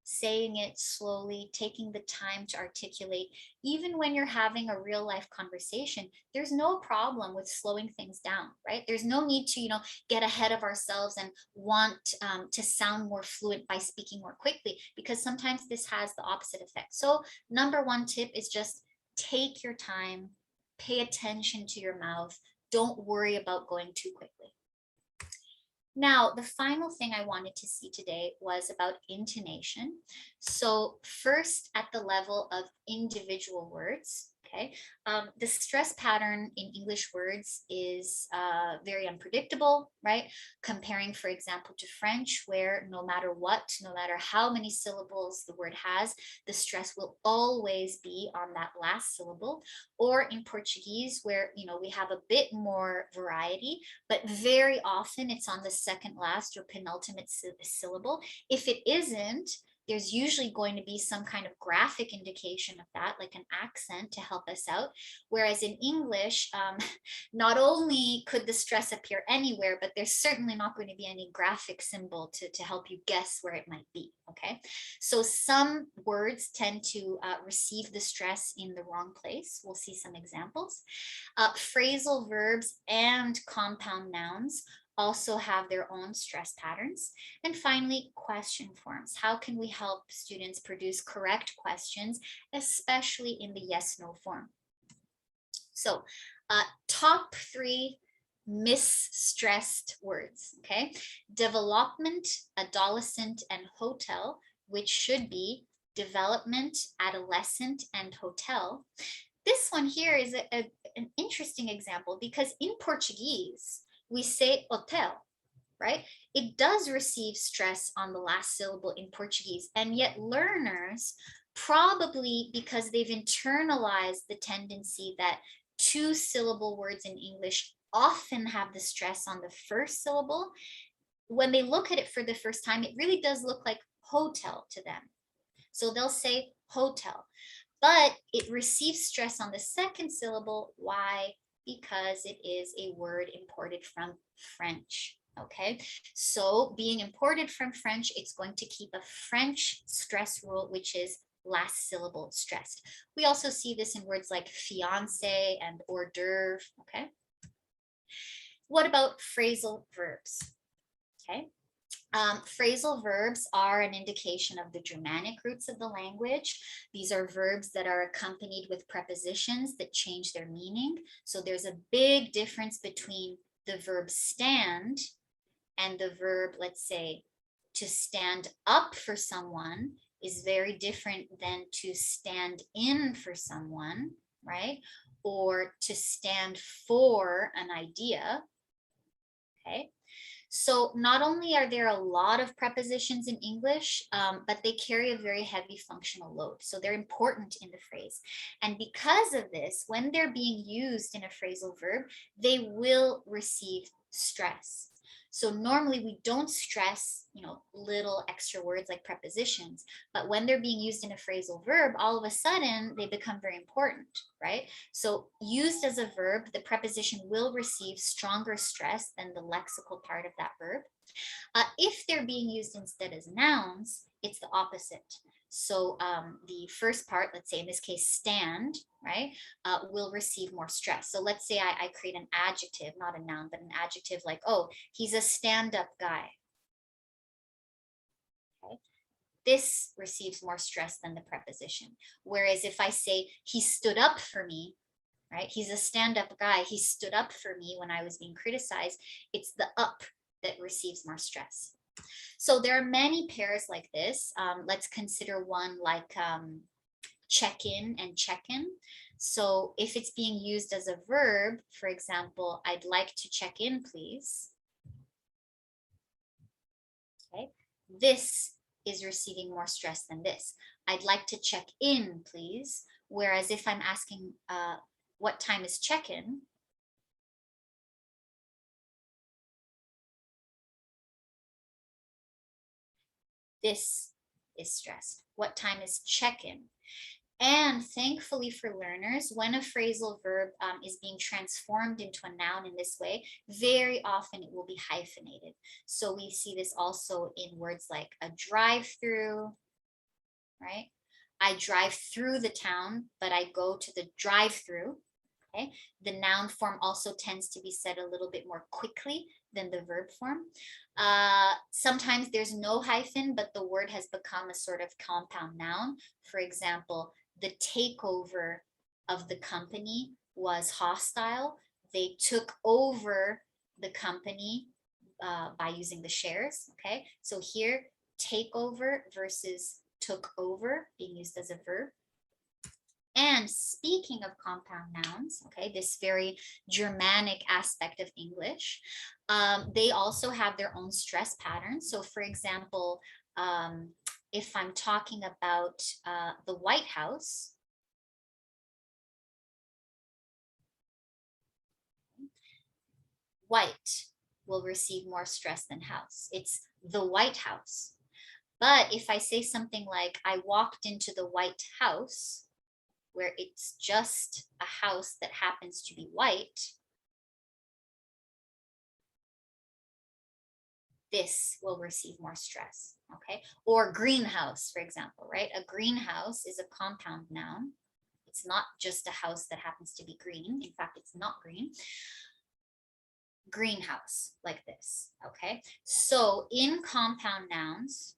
B: saying it slowly, taking the time to articulate. Even when you're having a real life conversation, there's no problem with slowing things down, right? There's no need to, get ahead of ourselves and want to sound more fluent by speaking more quickly, because sometimes this has the opposite effect. So number one tip is just take your time, pay attention to your mouth. Don't worry about going too quickly. Now, the final thing I wanted to see today was about intonation. So first, at the level of individual words, okay, the stress pattern in English words is very unpredictable, right? Comparing, for example, to French, where no matter what, no matter how many syllables the word has, the stress will always be on that last syllable. Or in Portuguese, where we have a bit more variety, but very often it's on the second last or penultimate syllable. If it isn't, there's usually going to be some kind of graphic indication of that, like an accent to help us out. Whereas in English, not only could the stress appear anywhere, but there's certainly not going to be any graphic symbol to help you guess where it might be, okay? So some words tend to receive the stress in the wrong place. We'll see some examples. Phrasal verbs and compound nouns also have their own stress patterns. And finally, question forms. How can we help students produce correct questions, especially in the yes/no form? So top 3 misstressed words, okay? Development, adolescent, and hotel, which should be development, adolescent, and hotel. This one here is an interesting example because in Portuguese, we say hotel, right? It does receive stress on the last syllable in Portuguese, and yet learners, probably because they've internalized the tendency that 2-syllable words in English often have the stress on the first syllable, when they look at it for the first time, it really does look like hotel to them. So they'll say hotel, but it receives stress on the second syllable. Why? Because it is a word imported from French, okay? So being imported from French, it's going to keep a French stress rule, which is last syllable stressed. We also see this in words like fiancé and hors d'oeuvre, okay? What about phrasal verbs, okay? Phrasal verbs are an indication of the Germanic roots of the language. These are verbs that are accompanied with prepositions that change their meaning. So there's a big difference between the verb stand and the verb, let's say, to stand up for someone is very different than to stand in for someone, right? Or to stand for an idea, okay? So not only are there a lot of prepositions in English, but they carry a very heavy functional load. So they're important in the phrase. And because of this, when they're being used in a phrasal verb, they will receive stress. So normally we don't stress, little extra words like prepositions, but when they're being used in a phrasal verb, all of a sudden they become very important, right? So used as a verb, the preposition will receive stronger stress than the lexical part of that verb. If they're being used instead as nouns, it's the opposite. So the first part, let's say in this case, stand, right, will receive more stress. So let's say I create an adjective, not a noun, but an adjective like, oh, he's a stand-up guy. Okay. This receives more stress than the preposition. Whereas if I say he stood up for me, right, he's a stand-up guy, he stood up for me when I was being criticized, it's the up that receives more stress. So there are many pairs like this. Let's consider one like check-in and check-in. So if it's being used as a verb, for example, I'd like to check in, please. Okay, this is receiving more stress than this. I'd like to check in, please. Whereas if I'm asking what time is check-in, this is stressed. What time is check-in? And thankfully for learners, when a phrasal verb is being transformed into a noun in this way, very often it will be hyphenated. So we see this also in words like a drive-through, right? I drive through the town, but I go to the drive-through. Okay? The noun form also tends to be said a little bit more quickly than the verb form. Sometimes there's no hyphen, but the word has become a sort of compound noun. For example, the takeover of the company was hostile. They took over the company by using the shares. Okay, so here, takeover versus took over being used as a verb. And speaking of compound nouns, okay, this very Germanic aspect of English, they also have their own stress patterns. So for example, if I'm talking about the White House, white will receive more stress than house. It's the White House. But if I say something like, I walked into the White House, where it's just a house that happens to be white, this will receive more stress, okay? Or greenhouse, for example, right? A greenhouse is a compound noun. It's not just a house that happens to be green. In fact, it's not green. Greenhouse, like this, okay? So in compound nouns,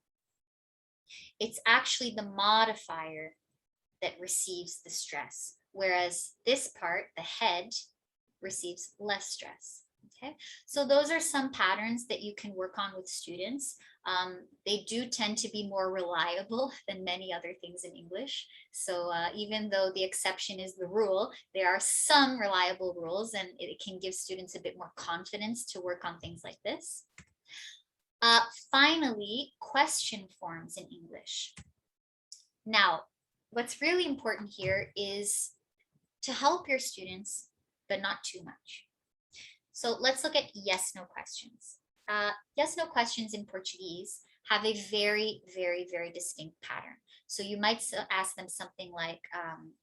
B: it's actually the modifier that receives the stress, whereas this part, the head, receives less stress. Okay, so those are some patterns that you can work on with students. They do tend to be more reliable than many other things in English. So even though the exception is the rule, there are some reliable rules, and it can give students a bit more confidence to work on things like this. Finally, question forms in English. Now, what's really important here is to help your students, but not too much. So let's look at yes/no questions. Yes/no questions in Portuguese have a very, very, very distinct pattern. So you might ask them something like,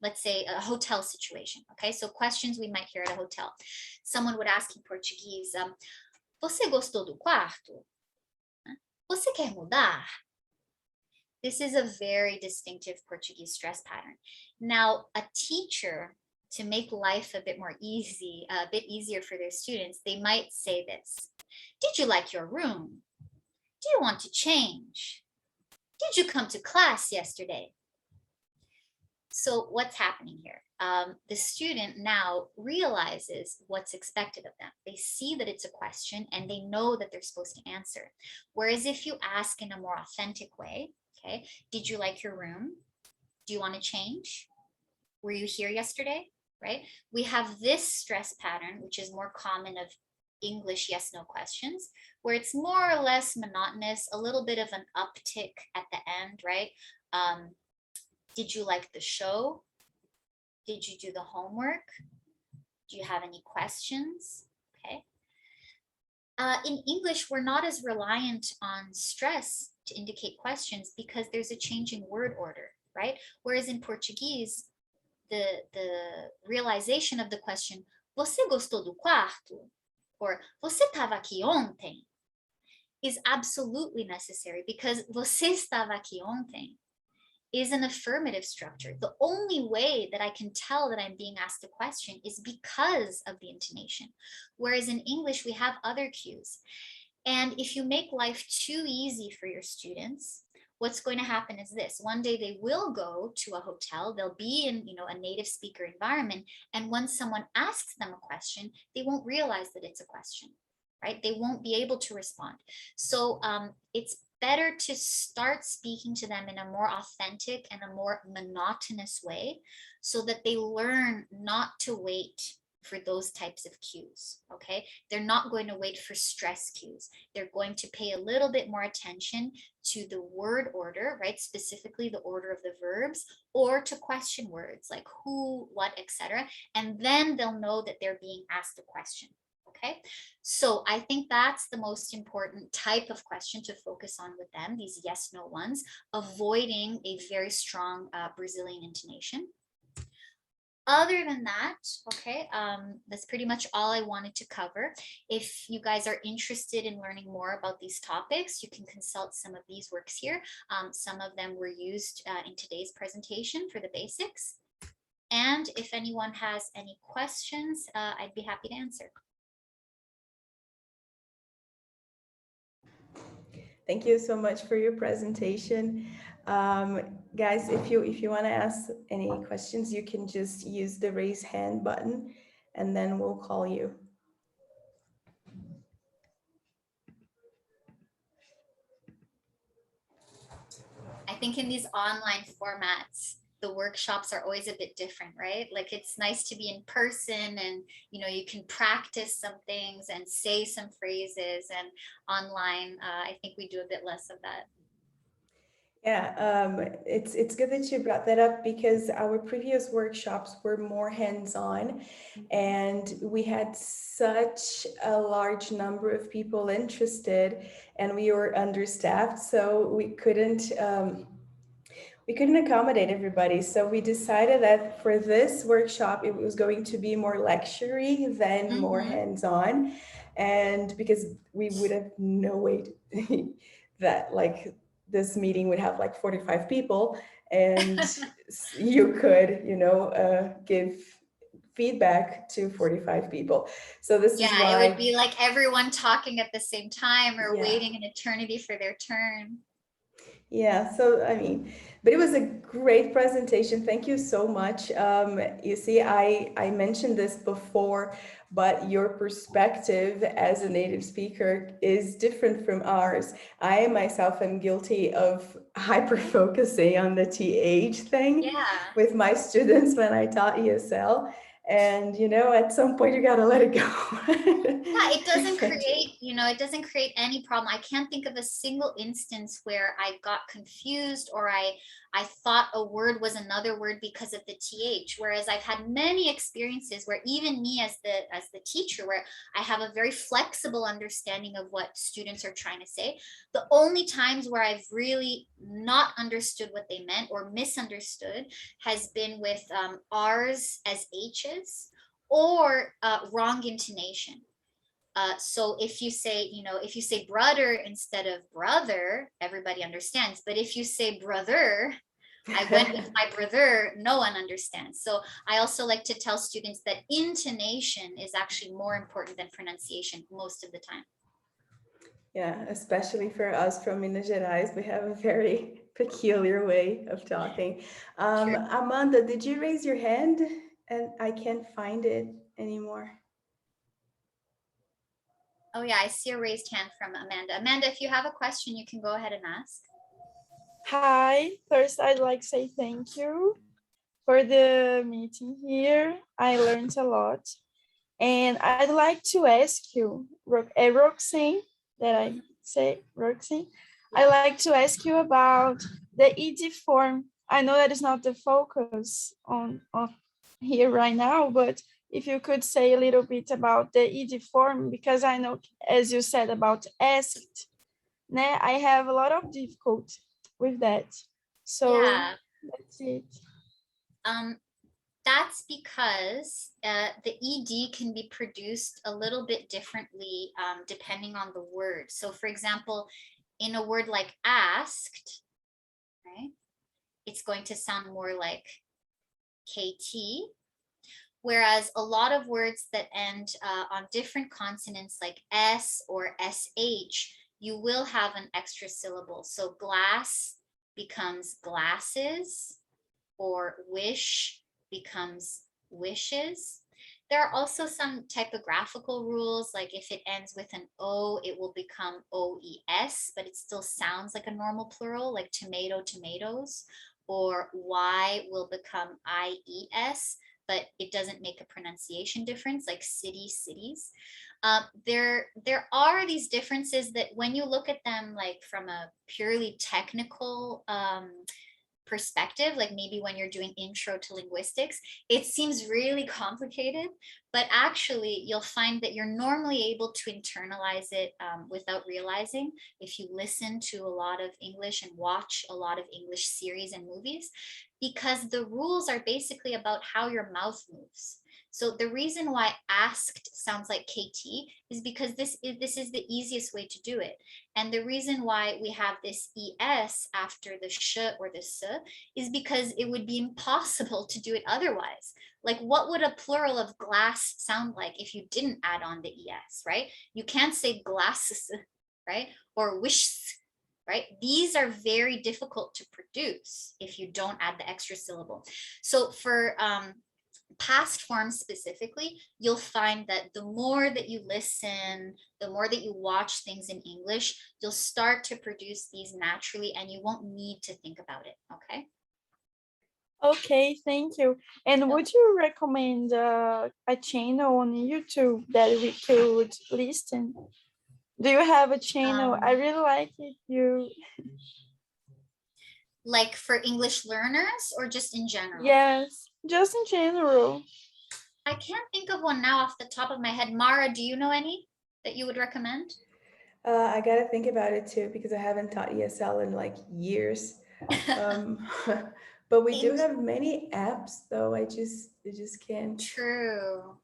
B: let's say a hotel situation. Okay, so questions we might hear at a hotel. Someone would ask in Portuguese, você gostou do quarto? Você quer mudar? This is a very distinctive Portuguese stress pattern. Now, a teacher, to make life a bit more easy, a bit easier for their students, they might say this. Did you like your room? Do you want to change? Did you come to class yesterday? So what's happening here? The student now realizes what's expected of them. They see that it's a question and they know that they're supposed to answer. Whereas if you ask in a more authentic way, okay, did you like your room? Do you want to change? Were you here yesterday? Right? We have this stress pattern, which is more common of English yes/no questions, where it's more or less monotonous, a little bit of an uptick at the end, right? Did you like the show? Did you do the homework? Do you have any questions? Okay. In English, we're not as reliant on stress to indicate questions because there's a changing word order, right? Whereas in Portuguese, the realization of the question, você gostou do quarto? Or você estava aqui ontem? Is absolutely necessary because você estava aqui ontem is an affirmative structure. The only way that I can tell that I'm being asked a question is because of the intonation. Whereas in English, we have other cues. And if you make life too easy for your students, what's going to happen is this. One day they will go to a hotel, they'll be in a native speaker environment, and when someone asks them a question, they won't realize that it's a question, right? They won't be able to respond. So it's better to start speaking to them in a more authentic and a more monotonous way so that they learn not to wait for those types of cues, okay? They're not going to wait for stress cues. They're going to pay a little bit more attention to the word order, right? Specifically the order of the verbs, or to question words like who, what, etc. And then they'll know that they're being asked a question, okay? So I think that's the most important type of question to focus on with them, these yes/no ones, avoiding a very strong Brazilian intonation. Other than that, okay, that's pretty much all I wanted to cover. If you guys are interested in learning more about these topics, you can consult some of these works here. Some of them were used in today's presentation for the basics. And if anyone has any questions, I'd be happy to answer.
A: Thank you so much for your presentation. Guys, if you want to ask any questions, you can just use the raise hand button and then we'll call you.
B: I think in these online formats, the workshops are always a bit different, right? Like it's nice to be in person and, you can practice some things and say some phrases, and online, I think we do a bit less of that.
A: Yeah, it's good that you brought that up because our previous workshops were more hands-on, and we had such a large number of people interested, and we were understaffed, so we couldn't accommodate everybody. So we decided that for this workshop, it was going to be more lecture-y than more hands-on, and because we would have no way that like this meeting would have like 45 people and you could, give feedback to 45 people. So this is
B: Yeah, it would
A: why,
B: be like everyone talking at the same time or
A: yeah.
B: waiting an eternity for their turn.
A: Yeah, so I mean, but it was a great presentation. Thank you so much. You see, I mentioned this before, but your perspective as a native speaker is different from ours. I myself am guilty of hyper focusing on the TH thing
B: Yeah.
A: with my students when I taught ESL. And at some point you gotta let it go.
B: Yeah, it doesn't
A: And
B: create, it doesn't create any problem. I can't think of a single instance where I got confused or I thought a word was another word because of the TH. Whereas I've had many experiences where even me as the teacher, where I have a very flexible understanding of what students are trying to say. The only times where I've really not understood what they meant or misunderstood has been with R's as H's or wrong intonation. So if you say brother instead of brother, everybody understands. But if you say brother, I went with my brother, no one understands. So I also like to tell students that intonation is actually more important than pronunciation most of the time.
A: Yeah, especially for us from Minas Gerais, we have a very peculiar way of talking.
B: Sure.
A: Amanda, did you raise your hand? And I can't find it anymore.
B: Oh yeah, I see a raised hand from Amanda. Amanda, if you have a question, you can go ahead and ask.
C: Hi, first I'd like to say thank you for the meeting here. I learned a lot. And I'd like to ask you, Roxanne, Roxanne, I'd like to ask you about the ED form. I know that is not the focus on here right now, but if you could say a little bit about the ED form, because I know, as you said about asked, I have a lot of difficulty with that. So
B: Yeah.
C: that's it.
B: That's because the ED can be produced a little bit differently depending on the word. So for example, in a word like asked, right, it's going to sound more like KT. Whereas a lot of words that end on different consonants like S or SH, you will have an extra syllable. So glass becomes glasses, or wish becomes wishes. There are also some typographical rules, like if it ends with an O, it will become OES, but it still sounds like a normal plural, like tomato, tomatoes, or Y will become IES, but it doesn't make a pronunciation difference, like city, cities. There are these differences that when you look at them like from a purely technical perspective, like maybe when you're doing intro to linguistics, it seems really complicated, but actually you'll find that you're normally able to internalize it without realizing if you listen to a lot of English and watch a lot of English series and movies, because the rules are basically about how your mouth moves. So the reason why asked sounds like KT is because this is the easiest way to do it. And the reason why we have this ES after the sh or the s is because it would be impossible to do it otherwise. Like what would a plural of glass sound like if you didn't add on the ES, right? You can't say glasses, right? Or wish, right? These are very difficult to produce if you don't add the extra syllable. So for past forms specifically, you'll find that the more that you listen, the more that you watch things in English, you'll start to produce these naturally and you won't need to think about it, okay?
C: Okay, thank you. And would you recommend a channel on YouTube that we could listen? Do you have a channel? I really like it.
B: Like for English learners or just in general?
C: Yes, just in general.
B: I can't think of one now off the top of my head. Mara, do you know any that you would recommend?
A: I gotta think about it too, because I haven't taught ESL in like years. But we do have many apps, though. I just can't.
B: True.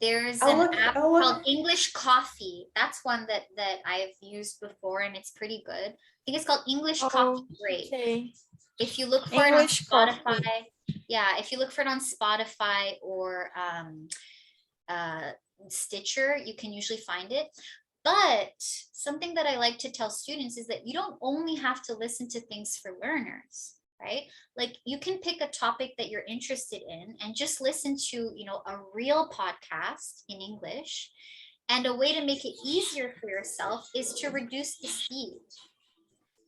B: There's
A: I'll
B: an
A: look-
B: app
A: I'll look.
B: called English Coffee. That's one that I've used before, and it's pretty good. I think it's called English Coffee Break.
C: Okay.
B: If you look for
C: English
B: it on Spotify,
C: coffee.
B: yeah, if you look for it on Spotify or Stitcher, you can usually find it. But something that I like to tell students is that you don't only have to listen to things for learners, right? Like you can pick a topic that you're interested in and just listen to, you know, a real podcast in English. And a way to make it easier for yourself is to reduce the speed.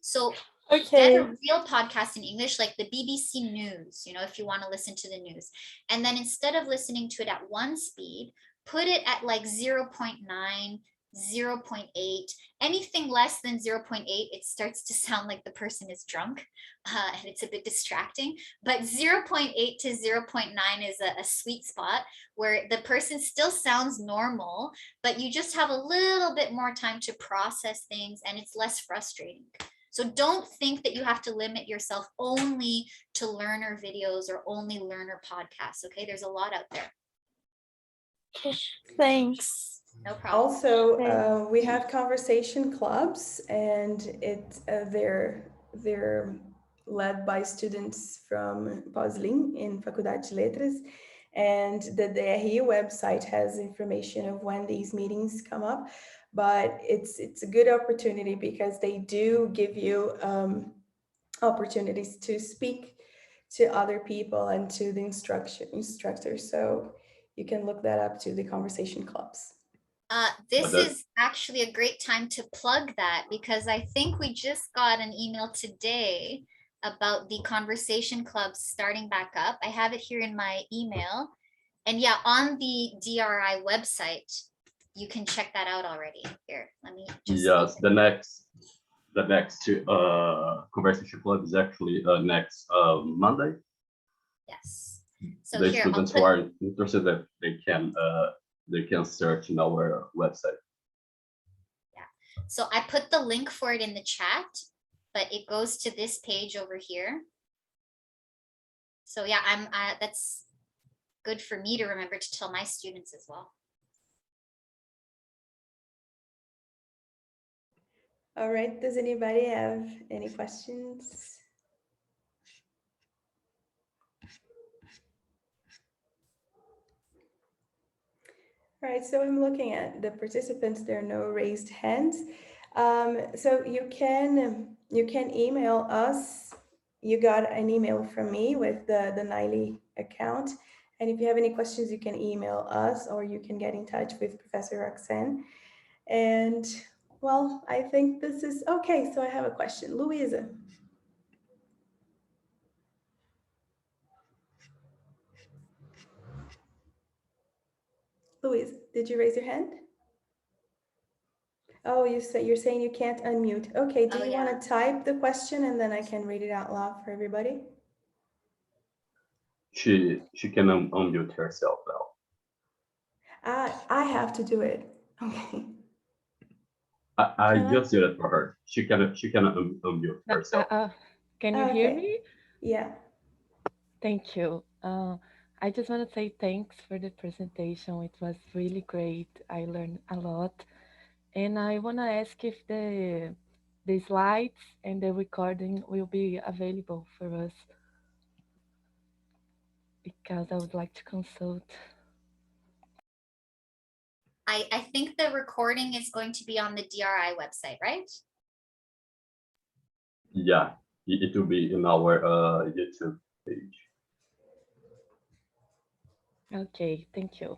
B: So get a real podcast in English, like the BBC News, you know, if you want to listen to the news. And then instead of listening to it at one speed, put it at like 0.9, 0.8, anything less than 0.8, it starts to sound like the person is drunk and it's a bit distracting. But 0.8 to 0.9 is a sweet spot where the person still sounds normal, but you just have a little bit more time to process things and it's less frustrating. So don't think that you have to limit yourself only to learner videos or only learner podcasts, okay? There's a lot out there.
C: Thanks.
B: No problem.
A: Also, we have conversation clubs, and they're led by students from Pós-Lim in Faculdade de Letras, and the DRE website has information of when these meetings come up. But it's a good opportunity because they do give you opportunities to speak to other people and to the instructors. So you can look that up to the conversation clubs.
B: This is actually a great time to plug that because I think we just got an email today about the conversation clubs starting back up. I have it here in my email. And yeah, on the DRI website, you can check that out already. Here, let me just.
D: Yes, the next conversation club is actually next Monday.
B: Yes. So
D: the
B: here,
D: students who are interested, that they can search in our website.
B: Yeah. So I put the link for it in the chat, but it goes to this page over here. So yeah, that's good for me to remember to tell my students as well.
A: All right, does anybody have any questions? All right, so I'm looking at the participants. There are no raised hands. So you can email us. You got an email from me with the NAILI account. And if you have any questions, you can email us or you can get in touch with Professor Roxanne. And well, I think this is okay. So I have a question. Louisa. Louise, did you raise your hand? Oh, you're saying you can't unmute. Okay, do you want to type the question and then I can read it out loud for everybody?
D: She can unmute herself now.
A: I have to do it. Okay.
D: I just did it for her. She can unmute herself.
E: Can you hear me?
A: Yeah.
E: Thank you. I just want to say thanks for the presentation. It was really great. I learned a lot. And I want to ask if the slides and the recording will be available for us, because I would like to consult.
B: I think the recording is going to be on the DRI website, right?
D: Yeah, it will be in our YouTube page.
E: Okay, thank you.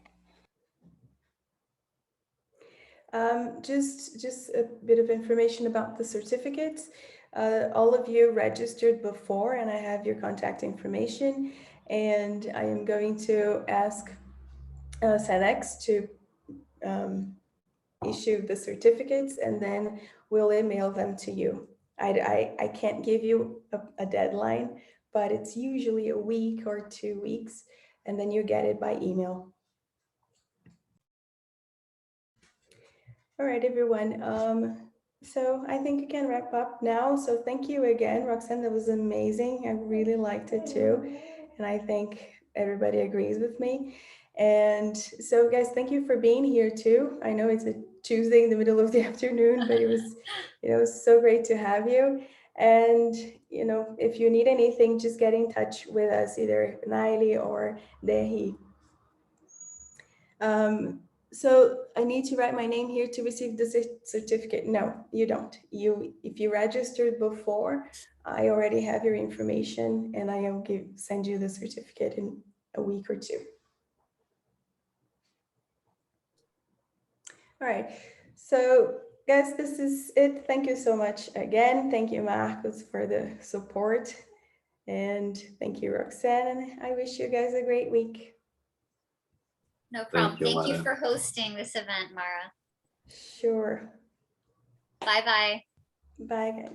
A: Just a bit of information about the certificates. All of you registered before and I have your contact information, and I am going to ask SEDEX to issue the certificates and then we'll email them to you. I can't give you a deadline, but it's usually a week or 2 weeks, and then you get it by email. All right, everyone. So I think you can wrap up now. So thank you again, Roxanne. That was amazing. I really liked it too. And I think everybody agrees with me. And so guys, thank you for being here too. I know it's a Tuesday in the middle of the afternoon, but it was so great to have you. And, if you need anything, just get in touch with us, either NAILI or Dehi. So I need to write my name here to receive the certificate. No, you don't. If you registered before, I already have your information, and I will send you the certificate in a week or 2. All right. So guys, this is it. Thank you so much again. Thank you, Marcos, for the support. And thank you, Roxanne. And I wish you guys a great week.
B: No problem. Thank you
D: Mara.
B: for hosting this event, Mara.
A: Sure.
B: Bye-bye.
A: Bye, guys.